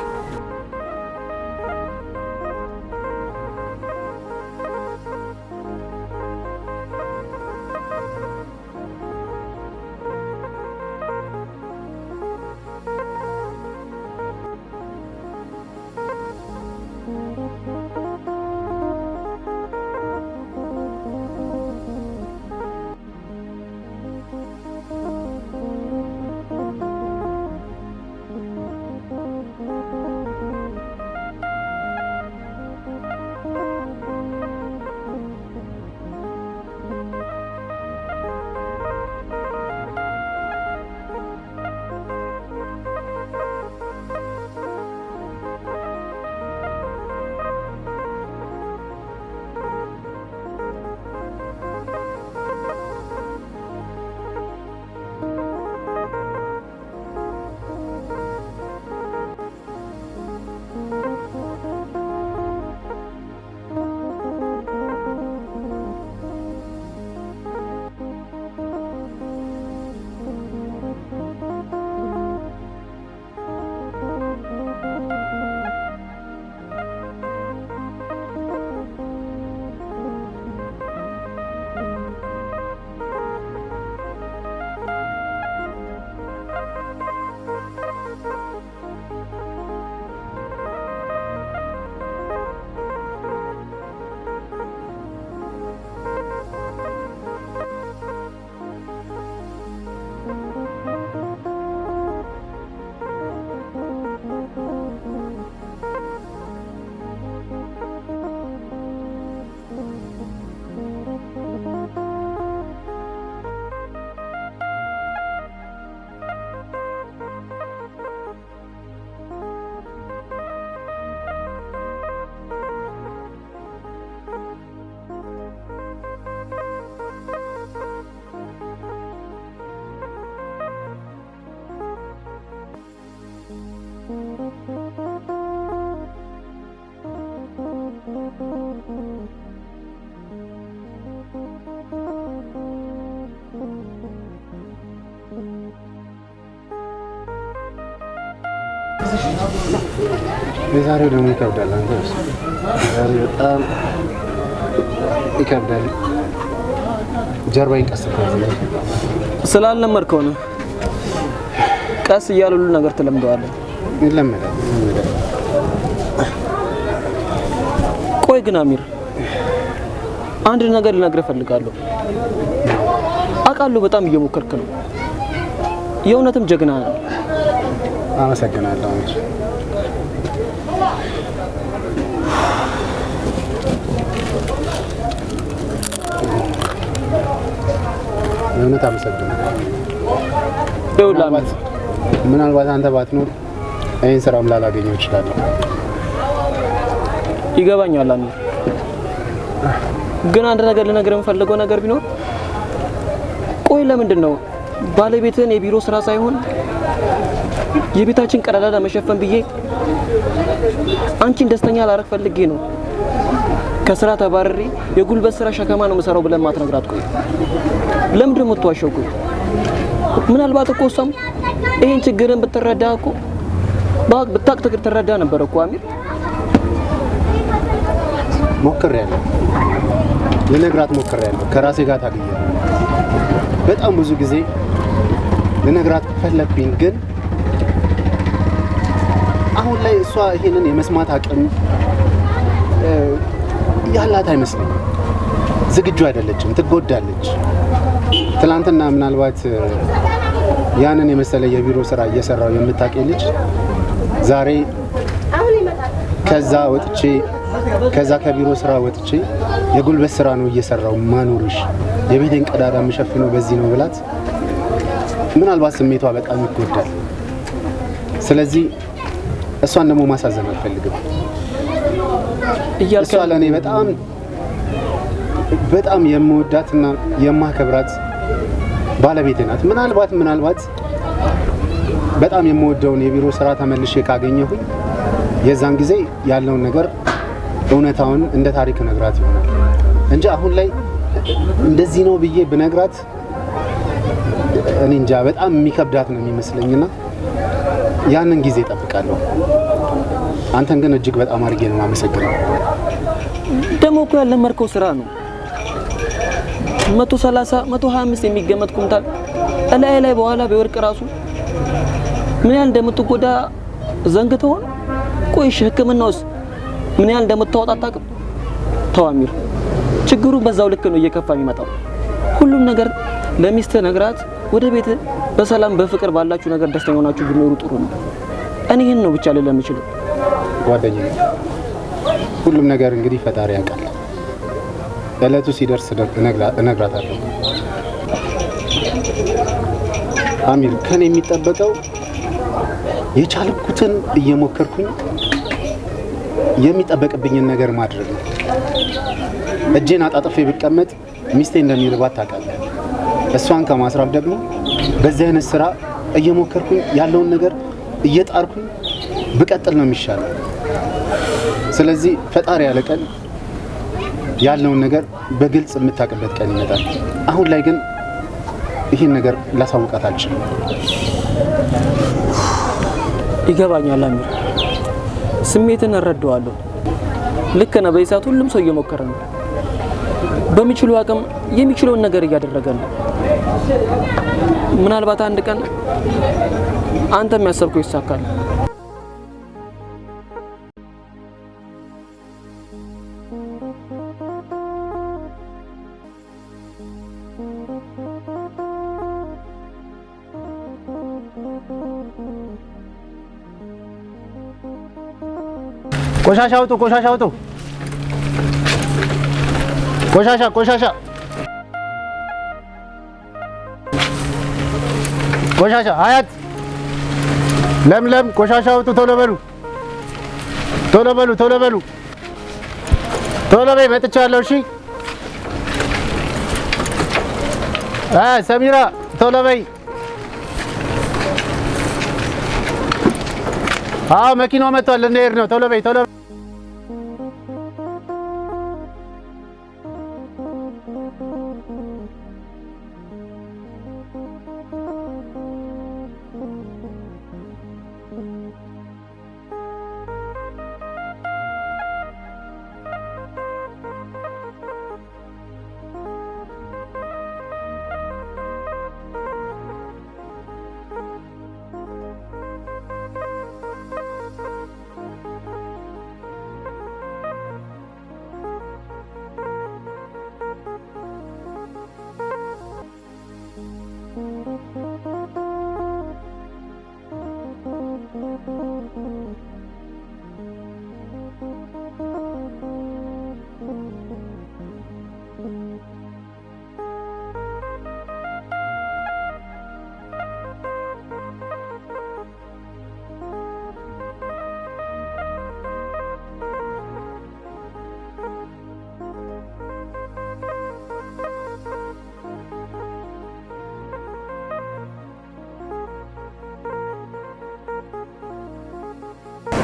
የዛሬው ደግሞ ይከብዳል። አንተ ዛሬ በጣም ይከብዳል። ጀርባዬን ቀስ ስላልለመድከው ነው። ቀስ እያለ ሁሉ ነገር ትለምደዋለህ። ይለመዳል። ቆይ ግን አሚር አንድ ነገር ልነግርህ እፈልጋለሁ። አውቃለሁ በጣም እየሞከርክ ነው። የእውነትም ጀግና ነህ። አመሰግናለሁ አሚር። የእውነት አመሰግናለሁ። ምናልባት አንተ ባትኖር ይህን ስራም ላላገኘው እችላለሁ። ይገባኛል አሚር። ግን አንድ ነገር ልነግርህ የምፈልገው ነገር ቢኖር ቆይ ለምንድን ነው ባለቤትህን የቢሮ ስራ ሳይሆን የቤታችን ቀዳዳ ለመሸፈን ብዬ አንቺን ደስተኛ ላደርግ ፈልጌ ነው ከስራ ተባረሪ የጉልበት ስራ ሸከማ ነው የምሰራው ብለን ማትነግራት? ቆይ ለምንድን ነው የምትዋሸው? ቆይ ምናልባት እኮ እሷም ይሄን ችግርን ብትረዳ እኮ ብታቅ ትረዳ ነበር እኮ አሚር። ሞክሬያለሁ፣ ልነግራት ሞክሬያለሁ። ከራሴ ጋር ታግያለሁ። በጣም ብዙ ጊዜ ልነግራት ፈለግኩኝ፣ ግን አሁን ላይ እሷ ይሄንን የመስማት አቅም ያላት አይመስለኝም። ዝግጁ አይደለችም፣ ትጎዳለች። ትላንትና ምናልባት ያንን የመሰለ የቢሮ ስራ እየሰራው የምታውቀኝ ልጅ ዛሬ ከዛ ከቢሮ ስራ ወጥቼ የጉልበት ስራ ነው እየሰራው ማኖርሽ፣ የቤቴን ቀዳዳ የምሸፍነው በዚህ ነው ብላት ምናልባት ስሜቷ በጣም ይጎዳል። ስለዚህ እሷን ደግሞ ማሳዘን አልፈልግም። እሷ ለእኔ በጣም የምወዳትና የማከብራት ባለቤቴ ናት። ምናልባት በጣም የምወደውን የቢሮ ስራ ተመልሼ ካገኘሁኝ የዛን ጊዜ ያለውን ነገር እውነታውን እንደ ታሪክ ነግራት ይሆናል እንጂ አሁን ላይ እንደዚህ ነው ብዬ ብነግራት እኔ እንጃ በጣም የሚከብዳት ነው የሚመስለኝና ያንን ጊዜ እጠብቃለሁ። አንተን ግን እጅግ በጣም አድርጌ ነው የማመሰግነው። ደግሞ እኮ ያለመድከው ስራ ነው። 130 125 የሚገመት ኩንታል ላይ በኋላ በወርቅ ራሱ ምን ያህል እንደምትጎዳ ዘንግተው ነው። ቆይሽ ህክምናውስ ምን ያህል እንደምታወጣ አታውቅም? ተው አሚር፣ ችግሩ በዛው ልክ ነው እየከፋ የሚመጣው። ሁሉም ነገር ለሚስትህ ነግራት ወደ ቤት በሰላም በፍቅር ባላችሁ ነገር ደስተኛ ሆናችሁ ብትኖሩ ጥሩ ነው። እኔ ይሄን ነው ብቻ ልል የምችለው። ጓደኛዬ፣ ሁሉም ነገር እንግዲህ ፈጣሪ ያውቃል። እለቱ ሲደርስ እነግራታለሁ። አሚር፣ ከኔ የሚጠበቀው የቻልኩትን እየሞከርኩኝ የሚጠበቅብኝን ነገር ማድረግ ነው። እጄን አጣጥፌ ብቀመጥ ሚስቴ እንደሚርባት ታውቃለህ። እሷን ከማስራብ ደግሞ በዚህ አይነት ስራ እየሞከርኩኝ ያለውን ነገር እየጣርኩኝ ብቀጥል ነው የሚሻለው። ስለዚህ ፈጣሪ ያለ ቀን ያለውን ነገር በግልጽ የምታውቅበት ቀን ይመጣል። አሁን ላይ ግን ይህን ነገር ላሳውቃት አልችልም። ይገባኛል አሚር፣ ስሜትን እረዳዋለሁ። ልክ ነህ። በይሳት ሁሉም ሰው እየሞከረ ነው። በሚችሉ አቅም የሚችለውን ነገር እያደረገ ነው። ምናልባት አንድ ቀን አንተ የሚያሰብከው ይሳካል። ቆሻሻ አውጡ፣ ቆሻሻ አውጡ፣ ቆሻሻ ቆሻሻ። አያት ለምለም፣ ቆሻሻ አውጡ፣ ቶሎ በሉ፣ ቶሎ በሉ፣ ቶሎ በሉ፣ ቶሎ በይ፣ መጥቻለሁ። እሺ ሰሚራ፣ ቶሎ በይ። አዎ መኪናው መጥቷል፣ እንሄድ ነው። ቶሎ በይ፣ ቶሎ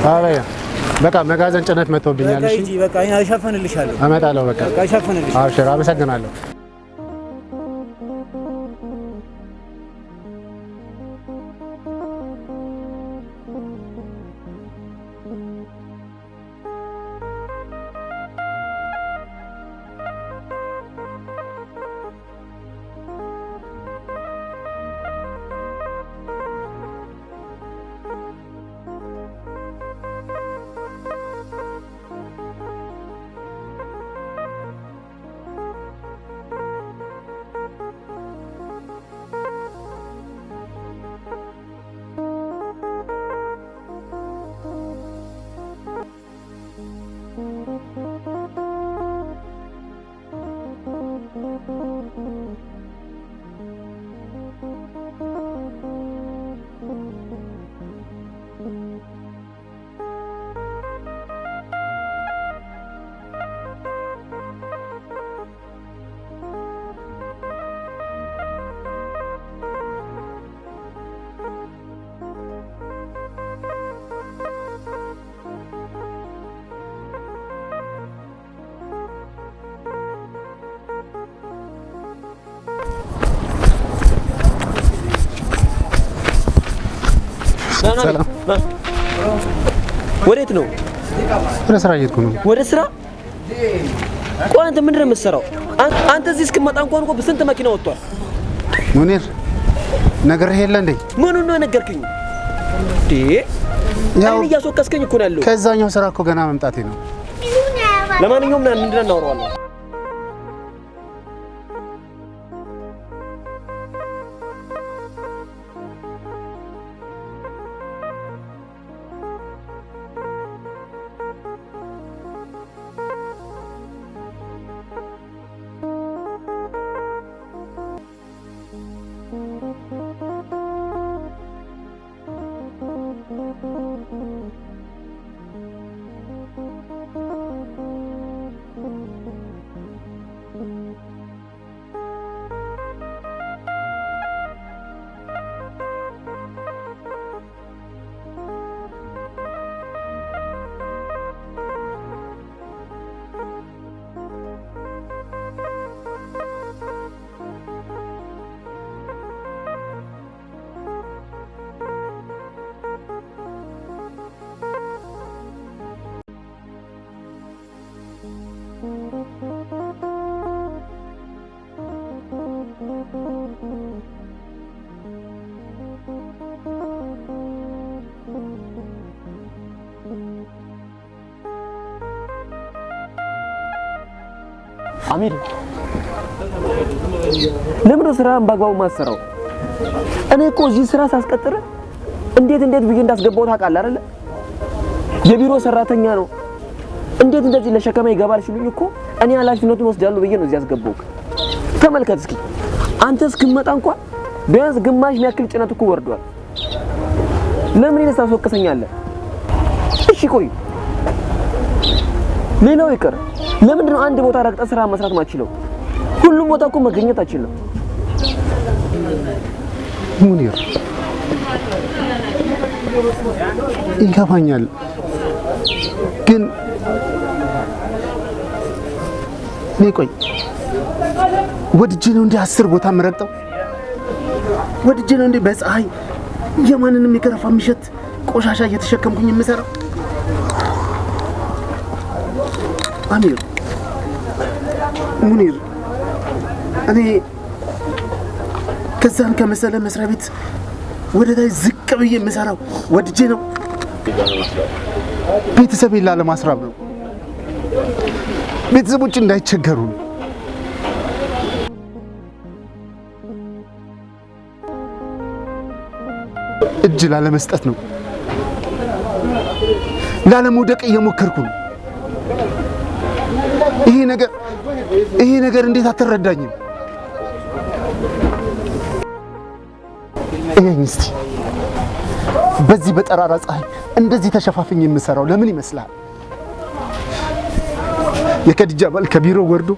አበያ በቃ መጋዘን ጭነት መጥቶብኛል። እሺ በቃ እሸፍንልሻለሁ። አመጣለሁ። በቃ እሸፍንልሻለሁ። አብሽር። አመሰግናለሁ። ሰላም። ወዴት ነው? ወደ ስራ እየሄድኩ ነው። ወደ ስራ? ቆይ አንተ ምንድን ነው የምትሰራው? አንተ እዚህ እስክመጣ እንኳን እኮ በስንት መኪና ወጥቷል። ሙኒር ነግሬህ የለ እንዴ? ምኑን ነው የነገርክኝ? ያው እያስወቀስከኝ እኮ ነው ያለው። ከዛኛው ስራ እኮ ገና መምጣቴ ነው። ለማንኛውም ምንድን ነው እናወራዋለን። አሚር ለምን ነው ስራን በአግባቡ ማሰራው? እኔ እኮ እዚህ ስራ ሳስቀጥር እንዴት ብዬ እንዳስገባው ታውቃለህ አይደለ? የቢሮ ሰራተኛ ነው። እንዴት እንደዚህ ለሸከማ ይገባል ሲሉኝ እኮ እኔ ኃላፊነቱን ወስዳለሁ ብዬ ነው እዚህ ያስገባው። ተመልከት እስኪ አንተ እስክመጣ እንኳን ቢያንስ ግማሽ የሚያክል ጭነት እኮ ወርዷል። ለምን ይነሳ ታስወቅሰኛለህ? እሺ ቆይ ሌላው ይቀር፣ ለምንድን ነው አንድ ቦታ ረግጠህ ስራ መስራት ማችለው? ሁሉም ቦታ እኮ መገኘት አችልም። ሙኒር ይገባኛል፣ ግን እኔ ቆይ ወድጄ ነው እንደ 10 ቦታ የምረግጠው? ወድጄ ነው እንደ በፀሐይ የማንንም የከረፋ ምሽት ቆሻሻ እየተሸከምኩኝ የምሰራው? አሚር ሙኒር እኔ ከዛን ከመሰለ መስሪያ ቤት ወደ ላይ ዝቅ ብዬ የምሰራው ወድጄ ነው? ቤተሰቤን ላለማስራብ ነው። ቤተሰቦች እንዳይቸገሩ ነው። እጅ ላለመስጠት ነው። ላለመውደቅ እየሞከርኩ ነው። ይሄ ነገር እንዴት አትረዳኝም? እኔ እስቲ በዚህ በጠራራ ፀሐይ እንደዚህ ተሸፋፍኝ የምሰራው ለምን ይመስላል? የከዲጃ ባል ከቢሮ ወርዶ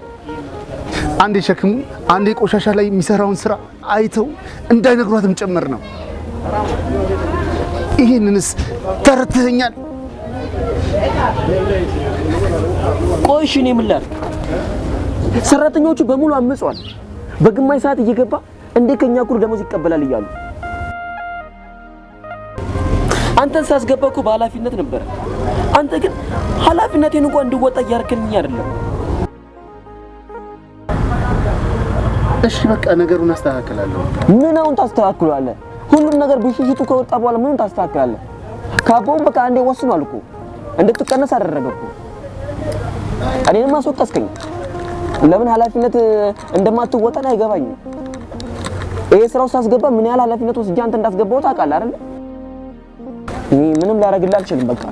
አንዴ ሸክሙ አንዴ ቆሻሻ ላይ የሚሰራውን ስራ አይተው እንዳይነግሯትም ጭምር ነው። ይሄንንስ ተረድተኛል? ቆይ እኔ ምን ላድርግ? ሰራተኞቹ በሙሉ አምጿል። በግማሽ ሰዓት እየገባ እንዴ ከኛ እኩል ደሞዝ ይቀበላል እያሉ አንተን ሳስገባ እኮ በኃላፊነት ነበር። አንተ ግን ኃላፊነቴን እንኳን እንድወጣ እያደረክልኝ አይደለም። እሺ በቃ ነገሩን አስተካክላለሁ። ምን አሁን ታስተካክላለህ? ሁሉም ነገር ብሽሽቱ ከወጣ በኋላ ምን ታስተካክላለህ? ካቦም በቃ አንዴ ወስኗል እኮ እንድትቀነስ አደረገኩ። እኔንም አስወጣስከኝ። ለምን ኃላፊነት እንደማትወጣ አይገባኝም። ይሄ ስራው ሳስገባ ምን ያህል ኃላፊነት ወስጄ አንተ እንዳስገባው ታውቃለህ አይደል? ምንም ላደርግልህ አልችልም በቃ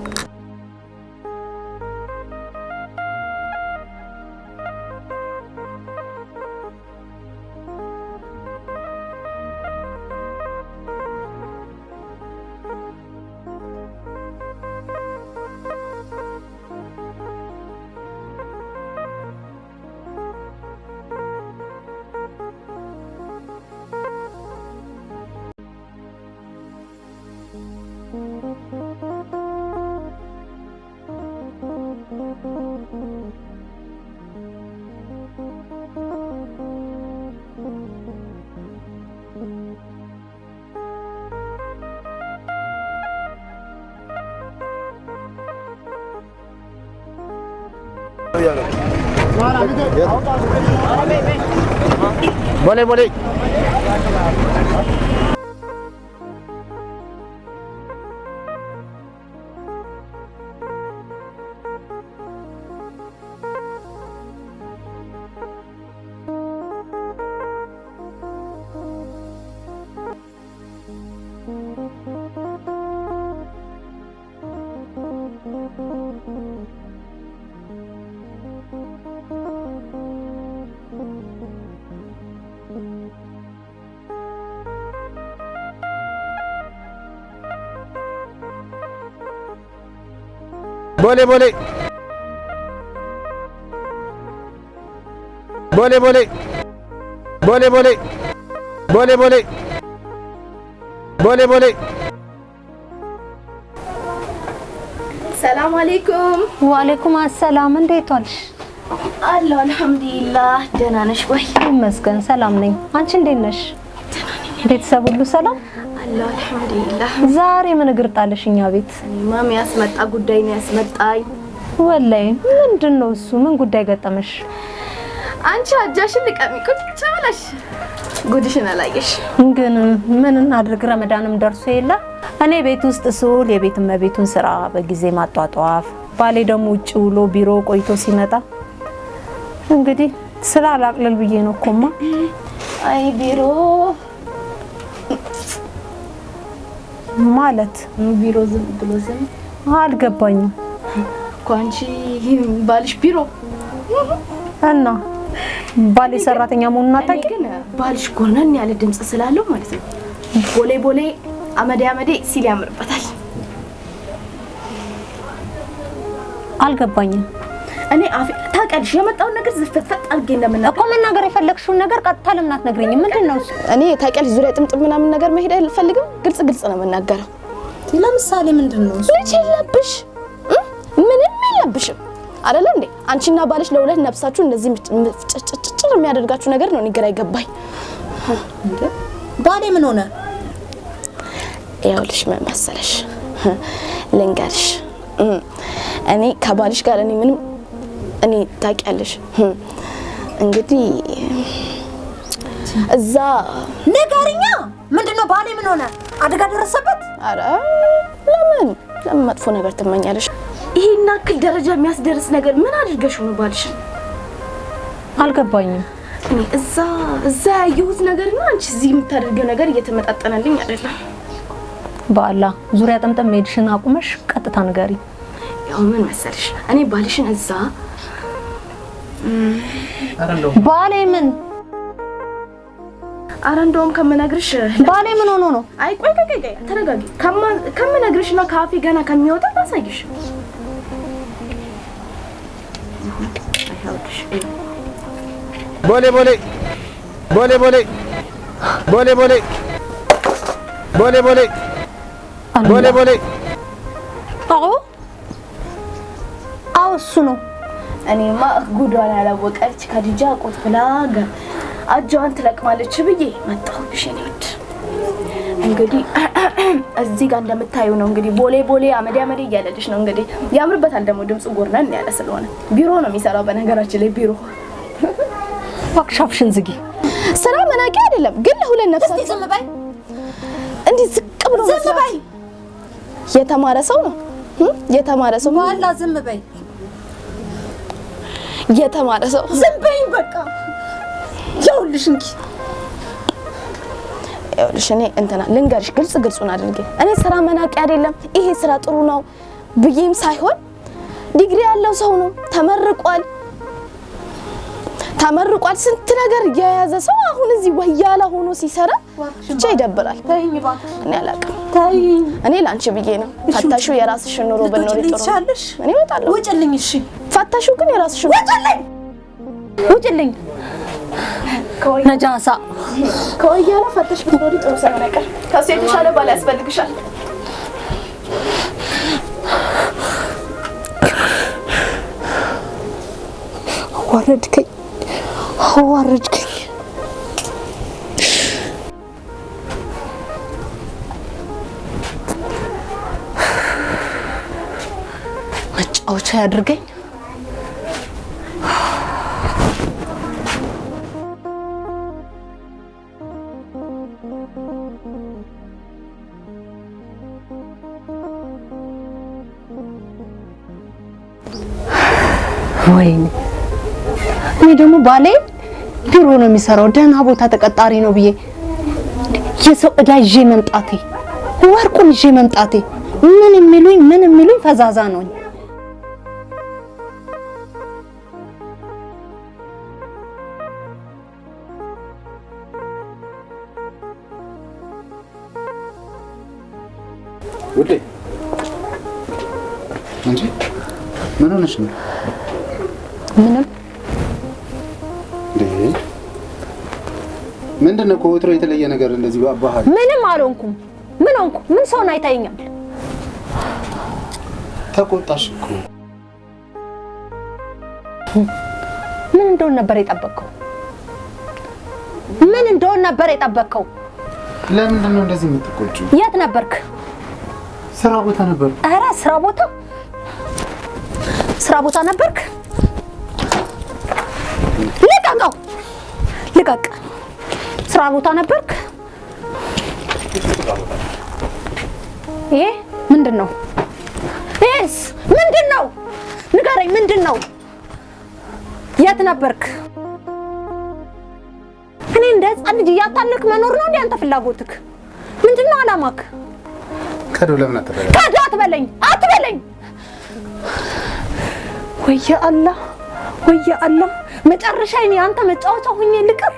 boleh. Boleh. ሰላም አለይኩም። ወአለይኩም አሰላም። እንዴት ዋልሽ? አለሁ አልሐምዱሊላህ። ደህና ነሽ ወይ? ይመስገን ሰላም ነኝ። አንቺ እንዴት ነሽ? ቤተሰብ ሁሉ ሰላም? አለሁ አልሐምዱሊላህ። ዛሬ ምን እግር ጣለሽ እኛ ቤት? ማሚ ያስመጣ ጉዳይ ነው ያስመጣኝ። ወላሂ ምንድነው እሱ? ምን ጉዳይ ገጠመሽ? አንቺ አጃሽን ልቀሚ ቁጭ ብለሽ ጉድሽን አላየሽ። ግን ምን እናድርግ? ረመዳንም ደርሶ የለ እኔ ቤት ውስጥ ስውል የቤት እመቤቱን ስራ በጊዜ ማጧጧፍ፣ ባሌ ደግሞ ውጭ ውሎ ቢሮ ቆይቶ ሲመጣ እንግዲህ ስራ አላቅልል ብዬ ነው እኮማ። አይ ቢሮ ማለት ቢሮ ዝም ብሎ ዝም አልገባኝም እኮ አንቺ ባልሽ ቢሮ እና ባሌ ሰራተኛ መሆኑን አታውቂ? ግን ባልሽ ጎነን ያለ ድምጽ ስላለው ማለት ነው ቦሌ አመዴ ሲል ያምርበታል። አልገባኝም። እኔ ታውቂያለሽ የመጣውን ነገር ዝፍትፍት አድርጌ እንደምናገር እኮ መናገር የፈለግሽውን ነገር ቀጥታ ለምን አትነግሪኝም? ምንድነው እሱ? እኔ ታውቂያለሽ ዙሪያ ጥምጥም ምናምን ነገር መሄድ አልፈልግም። ግልጽ ነው የምናገረው። ለምሳሌ ምንድነው እሱ? ልጅ የለብሽ ምንም የለብሽም አይደል እንዴ? አንቺና ባልሽ ለሁለት ነፍሳችሁ እንደዚህ ጭጭጭጭር የሚያደርጋችሁ ነገር ነው ግራ ይገባኝ። እንዴ ባሌ ምን ሆነ? ያውልሽ ምን መሰለሽ ልንገርሽ፣ እኔ ከባልሽ ጋር እኔ ታውቂያለሽ እንግዲህ እዛ ንገሪኛ። ምንድነው ባሌ ምን ሆነ? አደጋ ደረሰበት? አረ ለምን መጥፎ ነገር ትመኛለሽ? ይሄን አክል ደረጃ የሚያስደርስ ነገር ምን አድርገሽ ነው ባልሽ? አልገባኝም። እኔ እዛ ያየሁት ነገርና አንቺ እዚህ የምታደርጊው ነገር እየተመጣጠነልኝ አይደለም። በአላህ ዙሪያ ጥምጥም ሜዲሽን አቁመሽ ቀጥታ ንገሪ። ያው ምን መሰለሽ እኔ ባልሽን እዛ ባሌ ምን እንደውም ከምነግርሽ ባሌ ምን ሆኖ ነው? አይ ቆይ ተረጋጊ። ከምነግርሽና ካፌ ገና ከሚወጣ ታሳይሽ። Boleh. እሱ ነው። እኔማ ጉዷን ያላወቀች ከዲጃ ቁጥ ብላ አጇን ትለቅማለች ብዬ መጣሁብሽ እኔ ወድ። እንግዲህ እዚህ ጋር እንደምታዩ ነው እንግዲህ ቦሌ አመዴ እያለልሽ ነው እንግዲህ። ያምርበታል ደግሞ ድምፁ ጎርነን ያለ ስለሆነ ቢሮ ነው የሚሰራው በነገራችን ላይ ቢሮ። ዋክሻፕሽን ዝጊ። ስራ መናቂ አይደለም ግን ለሁለት ነፍሳት ዝም በይ። እንዴ ዝቅ ብሎ ዝም በይ። የተማረ ሰው ነው የተማረ ሰው ዋላ ዝም በይ። የተማረ ሰው ዝም በይ በቃ። ይኸውልሽ እኔ እንትና ልንገርሽ ግልጹን አድርጌ እኔ ስራ መናቂ አይደለም ይሄ ስራ ጥሩ ነው ብዬም ሳይሆን ዲግሪ ያለው ሰው ነው ተመርቋል ስንት ነገር የያዘ ሰው አሁን እዚህ ወያላ ሆኖ ሲሰራ ብቻ ይደብራል። እኔ አላውቅም እኔ ላንቺ ብዬ ነው። ፈታሹ የራስሽ ኑሮ በኖር ጥሩ እኔ እወጣለሁ። ውጭልኝ እሺ። ፈታሹ ግን የራስሽ ውጭልኝ ነጃሳ ከወያላ ፈታሽ ብትኖሪ ጥሩ ሰው ነገር ከሱ የተሻለ ባል ያስፈልግሻል። አዋረድከኝ መጫወቻ ያድርገኝ። ወይኔ እኔ ደግሞ ባሌ ቢሮ ነው የሚሰራው ደህና ቦታ ተቀጣሪ ነው ብዬ የሰው እዳ ይዤ መምጣቴ ወርቁን ይዤ መምጣቴ ምን የሚሉኝ ፈዛዛ ነው። ውዴ እንጂ ምን ሆነሽ ነው? ምንም ምንድነው ከወትሮ የተለየ ነገር እንደዚህ ባህል? ምንም አልሆንኩም። ምን ሆንኩ? ምን ሰው ነው አይታየኛል? ተቆጣሽ እኮ። ምን እንደሆነ ነበር የጠበቀው? ለምንድን ነው እንደዚህ የምትቆጪው? የት ነበርክ? ስራ ቦታ ነበርኩ። ኧረ ስራ ቦታ ነበርክ? ልቀቅ። ስራ ቦታ ነበርክ? ይሄ ምንድነው? ምንድነው? ንገረኝ፣ ምንድነው? የት ነበርክ? እኔ እንደ ህፃን ልጅ እያታለልክ መኖር ነው እንዴ አንተ ፍላጎትክ? ምንድነው አላማክ? ከዶ ለምን አትበለኝ? ከዶ አትበለኝ። ወየ አላህ መጨረሻ እኔ አንተ መጫወቻ ሆኜ ልቀር።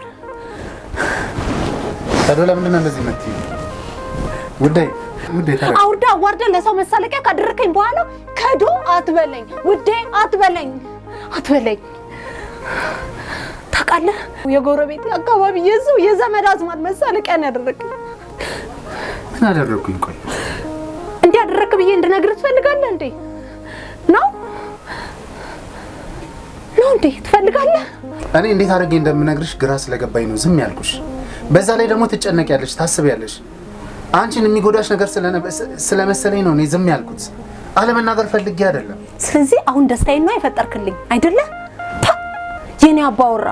ከዶ ለምን ነው እንደዚህ የምትይው? ውዴ አውርዳ አዋርዳ ለሰው መሳለቂያ ካደረከኝ በኋላ ከዶ አትበለኝ ውዴ፣ አትበለኝ። ታውቃለህ የጎረቤት አካባቢ የዘመድ አዝማድ መሳለቂያ ነው ያደረከኝ። ምን አደረኩኝ? ቆይ እንዲያደረክ ብዬ እንድነግርህ ትፈልጋለህ እንዴ? ነው እንዴ ትፈልጋለህ? እኔ እንዴት አድርጌ እንደምነግርሽ ግራ ስለገባኝ ነው ዝም ያልኩሽ። በዛ ላይ ደግሞ ትጨነቂያለሽ፣ ታስቢያለሽ። አንቺን የሚጎዳሽ ነገር ስለመሰለኝ ነው እኔ ዝም ያልኩት። አለመናገር ፈልጌ አይደለም። ስለዚህ አሁን ደስታዬን ነው የፈጠርክልኝ አይደለ? የኔ አባወራ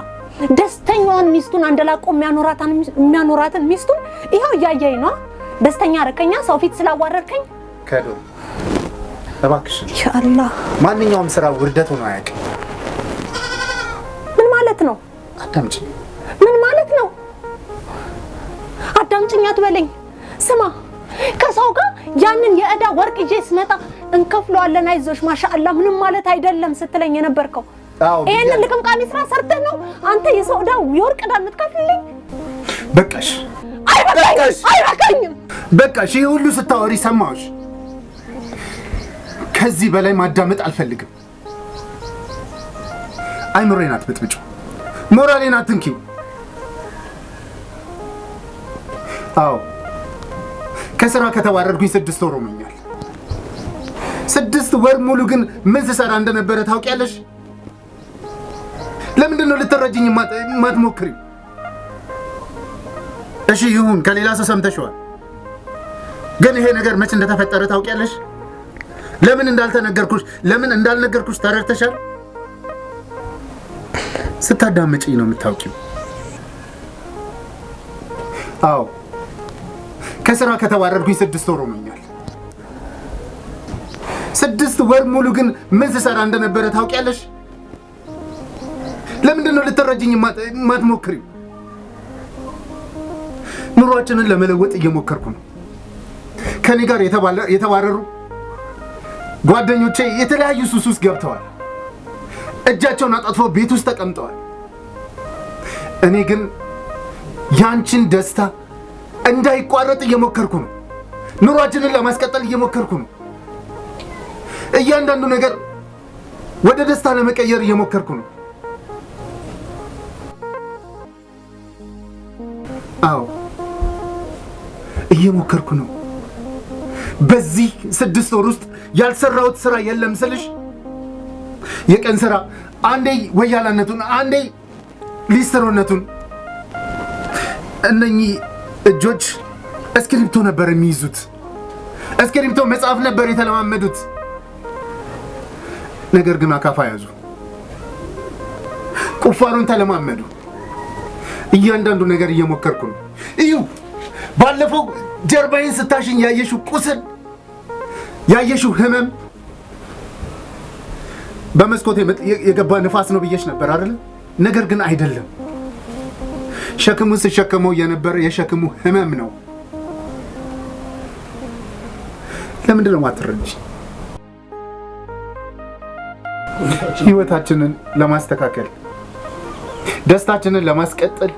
ደስተኛዋን ሚስቱን አንደላቆ የሚያኖራትን ሚስቱን ይሄው እያየኝ ነው። ደስተኛ አረከኛ ሰው ፊት ስላዋረድከኝ። ከዶ እባክሽ ኢንሻአላህ ማንኛውም ስራ ውርደት ሆኖ አያውቅም። ምን ማለት ነው? አዳምጪኝ። ምን ማለት ነው? አዳምጪኝ አትበለኝ። ስማ ከሰው ጋር ያንን የእዳ ወርቅ ይዤ ስመጣ እንከፍለዋለን አይዞሽ ማሻአላ ምንም ማለት አይደለም ስትለኝ የነበርከው ይሄንን ልቅምቃሚ ስራ ሰርተህ ነው አንተ የሰው እዳ የወርቅ እዳ የምትከፍልልኝ? በቃሽ። አይበቃኝም። በቃሽ። ይሄ ሁሉ ስታወሪ ሰማሁሽ። ከዚህ በላይ ማዳመጥ አልፈልግም። አይምሮዬን አትበጥብጪው፣ ሞራሌን አትንኪው። አዎ ከስራ ከተባረርኩኝ 6 ወር ሆኖኛል። 6 ወር ሙሉ ግን ምን ስሰራ እንደነበረ ታውቂያለሽ? ለምንድን ነው ልትረጂኝ ማትሞክሪው? እሺ ይሁን፣ ከሌላ ሰው ሰምተሽዋል። ግን ይሄ ነገር መቼ እንደተፈጠረ ታውቂያለሽ? ለምን እንዳልነገርኩሽ ተረድተሻል? ስታዳምጪኝ ነው የምታውቂው። አዎ ከስራ ከተባረርኩኝ 6 ወር ሆኖኛል። 6 ወር ሙሉ ግን ምን ስሰራ እንደነበረ ታውቂያለሽ? ለምንድን ነው ልትረጂኝ ማትሞክሪው? ኑሯችንን ለመለወጥ እየሞከርኩ ነው። ከኔ ጋር የተባረሩ ጓደኞቼ የተለያዩ ሱስ ውስጥ ገብተዋል። እጃቸውን አጣጥፈው ቤት ውስጥ ተቀምጠዋል። እኔ ግን ያንቺን ደስታ እንዳይቋረጥ እየሞከርኩ ነው። ኑሯችንን ለማስቀጠል እየሞከርኩ ነው። እያንዳንዱ ነገር ወደ ደስታ ለመቀየር እየሞከርኩ ነው። አዎ እየሞከርኩ ነው። በዚህ 6 ወር ውስጥ ያልሰራሁት ስራ የለም ስልሽ የቀን ስራ አንዴ ወያላነቱን አንዴ ሊስትሮነቱን እነኚህ እጆች እስክሪፕቶ ነበር የሚይዙት። እስክሪፕቶ መጻፍ ነበር የተለማመዱት። ነገር ግን አካፋ ያዙ፣ ቁፋሮን ተለማመዱ። እያንዳንዱ ነገር እየሞከርኩ ነው። እዩ ባለፈው ጀርባዬን ስታሽኝ ያየሽው ቁስል ያየሽው ህመም በመስኮት የገባ ንፋስ ነው ብዬሽ ነበር አይደል? ነገር ግን አይደለም። ሸክሙን ስሸከመው የነበረ የሸክሙ ህመም ነው። ለምንድን ነው ማትረጂ? ህይወታችንን ለማስተካከል ደስታችንን ለማስቀጠል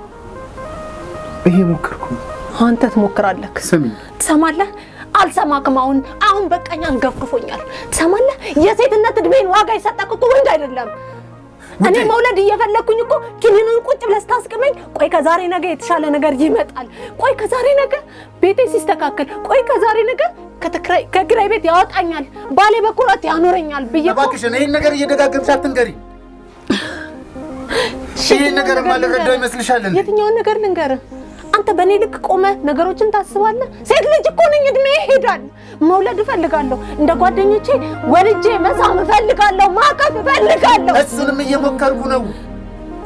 እየሞከርኩ ነው። አንተ ትሞክራለህ። ስሚ፣ ትሰማለህ? አልሰማክም። አሁን በቃኝ፣ አንገፍግፎኛል። ትሰማለህ? የሴትነት እድሜን ዋጋ የሰጠክ እኮ ወንድ አይደለም። እኔ መውለድ እየፈለኩኝ እኮ ኪኒኑን ቁጭ ብለህ ስታስቀመኝ፣ ቆይ ከዛሬ ነገ የተሻለ ነገር ይመጣል፣ ቆይ ከዛሬ ነገ ቤቴ ሲስተካከል፣ ቆይ ከዛሬ ነገ ከኪራይ ቤት ያወጣኛል፣ ባሌ በኩራት ያኖረኛል ብዬ እባክሽን ይሄን ነገር እየደጋገምሽ አትንገሪ። ይሄን ነገር ማልረዳው ይመስልሻል? የትኛውን ነገር ልንገርህ? አንተ በእኔ ልክ ቆመ ነገሮችን ታስባለህ? ሴት ልጅ እኮ ነኝ፣ እድሜ ይሄዳል። መውለድ እፈልጋለሁ፣ እንደ ጓደኞቼ ወልጄ መሳም እፈልጋለሁ፣ ማቀፍ እፈልጋለሁ። እሱንም እየሞከርኩ ነው።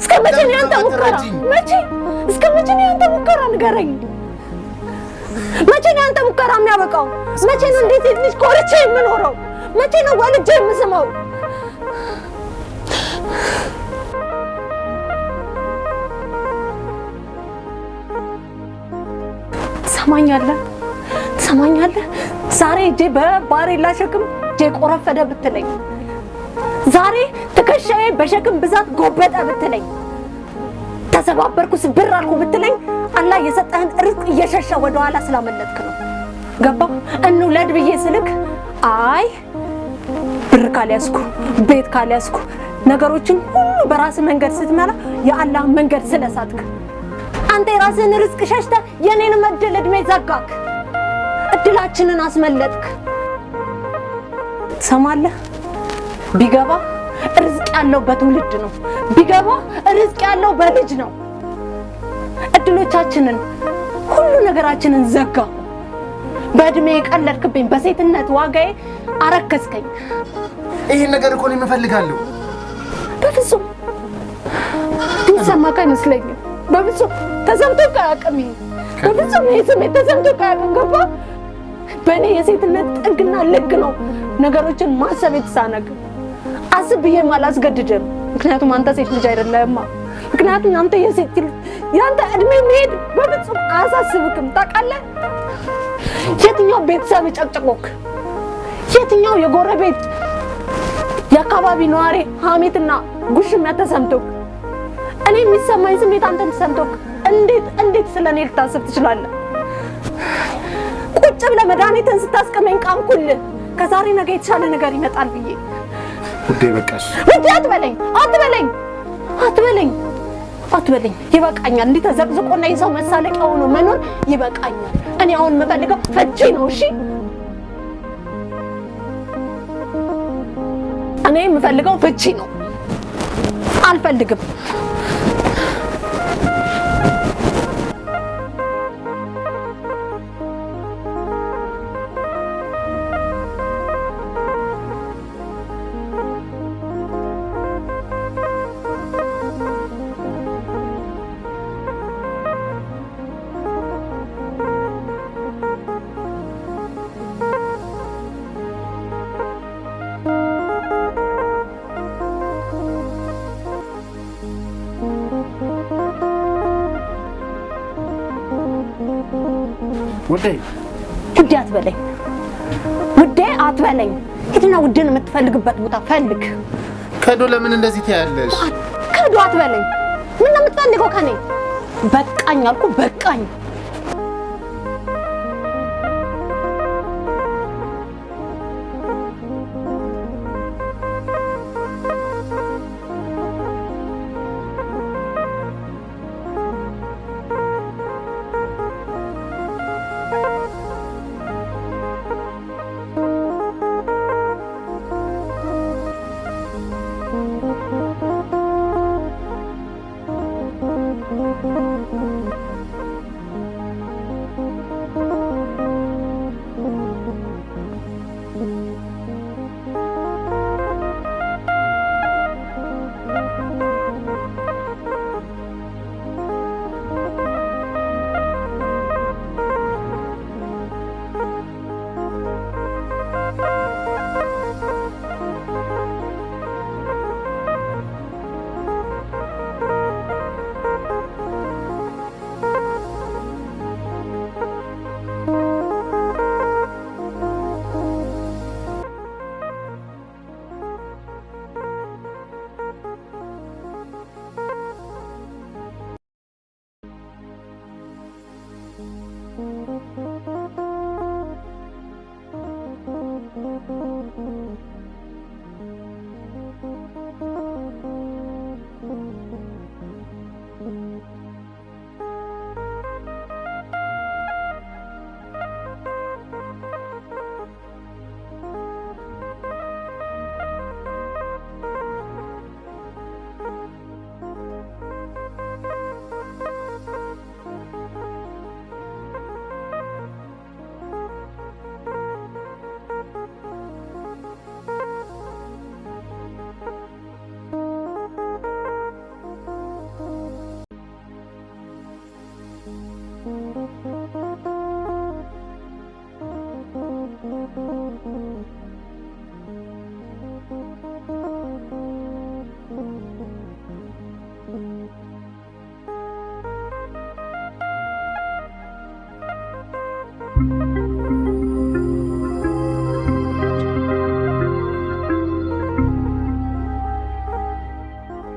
እስከ መቼ ነው ያንተ ሙከራ? እስከ መቼ ነው ያንተ ሙከራ? ንገረኝ። መቼ ነው ያንተ ሙከራ የሚያበቃው? መቼ ነው እንዴት ሴት ልጅ ኮርቼ የምኖረው? መቼ ነው ወልጄ የምስመው? ትሰማኛለህ? ዛሬ እጄ በባሬላ ሸክም እጄ ቆረፈደ ብትለኝ፣ ዛሬ ትከሻዬ በሸክም ብዛት ጎበጠ ብትለኝ፣ ተሰባበርኩ ስብር አልኩ ብትለኝ፣ አላህ የሰጠህን ርዝቅ እየሸሸ ወደኋላ ስላመለጥክ ነው። ገባ? እንውለድ ብዬ ስልክ አይ ብር ካልያዝኩ ቤት ካልያዝኩ ነገሮችን ሁሉ በራስ መንገድ ስትመራ የአላህ መንገድ ስለሳትክ አንተ የራስህን ርዝቅ ሸሽተህ የኔን መድል እድሜ ዘጋክ። እድላችንን አስመለጥክ። ትሰማለህ? ቢገባ ርዝቅ ያለው በትውልድ ነው። ቢገባ ርዝቅ ያለው በልጅ ነው። እድሎቻችንን ሁሉ ነገራችንን ዘጋ። በእድሜ ቀለድክብኝ፣ በሴትነት ዋጋዬ አረከስከኝ። ይሄን ነገር እኮ ነው የምፈልጋለሁ። በፍጹም እንሰማካ አይመስለኝም። በፍጹም ተሰምቶ ካያቅም በፍጹም ይሄ ስሜት ተሰምቶ ካያቅም። ገባ? በእኔ የሴትነት ጥግና ልክ ነው ነገሮችን ማሰብ የተሳነግ። አስብ ብዬም አላስገድድም፣ ምክንያቱም አንተ ሴት ልጅ አይደለህማ። ምክንያቱም አንተ የሴት ልጅ ያንተ እድሜ መሄድ በፍጹም አያሳስብክም። ታውቃለህ? የትኛው ቤተሰብ ጨቅጭቆክ፣ የትኛው የጎረቤት የአካባቢ ነዋሪ ሀሜትና ጉሽሚያ ተሰምቶክ፣ እኔ የሚሰማኝ ስሜት አንተን ተሰምቶክ እንዴት ስለኔ ልታስብ ትችላለህ? ቁጭ ብለህ መድኃኒትን ስታስቀመኝ ቃምኩልህ ከዛሬ ነገ የተሻለ ነገር ይመጣል ብዬ። ውዴ በቃሽ። ውዴ አትበለኝ። ይበቃኛል። እንዲህ ተዘቅዝቆና የሰው መሳለቂያ ሆኖ መኖር ይበቃኛል። እኔ አሁን የምፈልገው ፍቺ ነው። እሺ እኔ የምፈልገው ፍቺ ነው። አልፈልግም። ውዴ አትበለኝ። ውዴ አትበለኝ። ሂድና ውዴን የምትፈልግበት ቦታ ፈልግ። ከዶ ለምን እንደዚህ ትያለሽ? ከዶ አትበለኝ። ምን ነው የምትፈልገው ከኔ? በቃኝ አልኩ በቃኝ።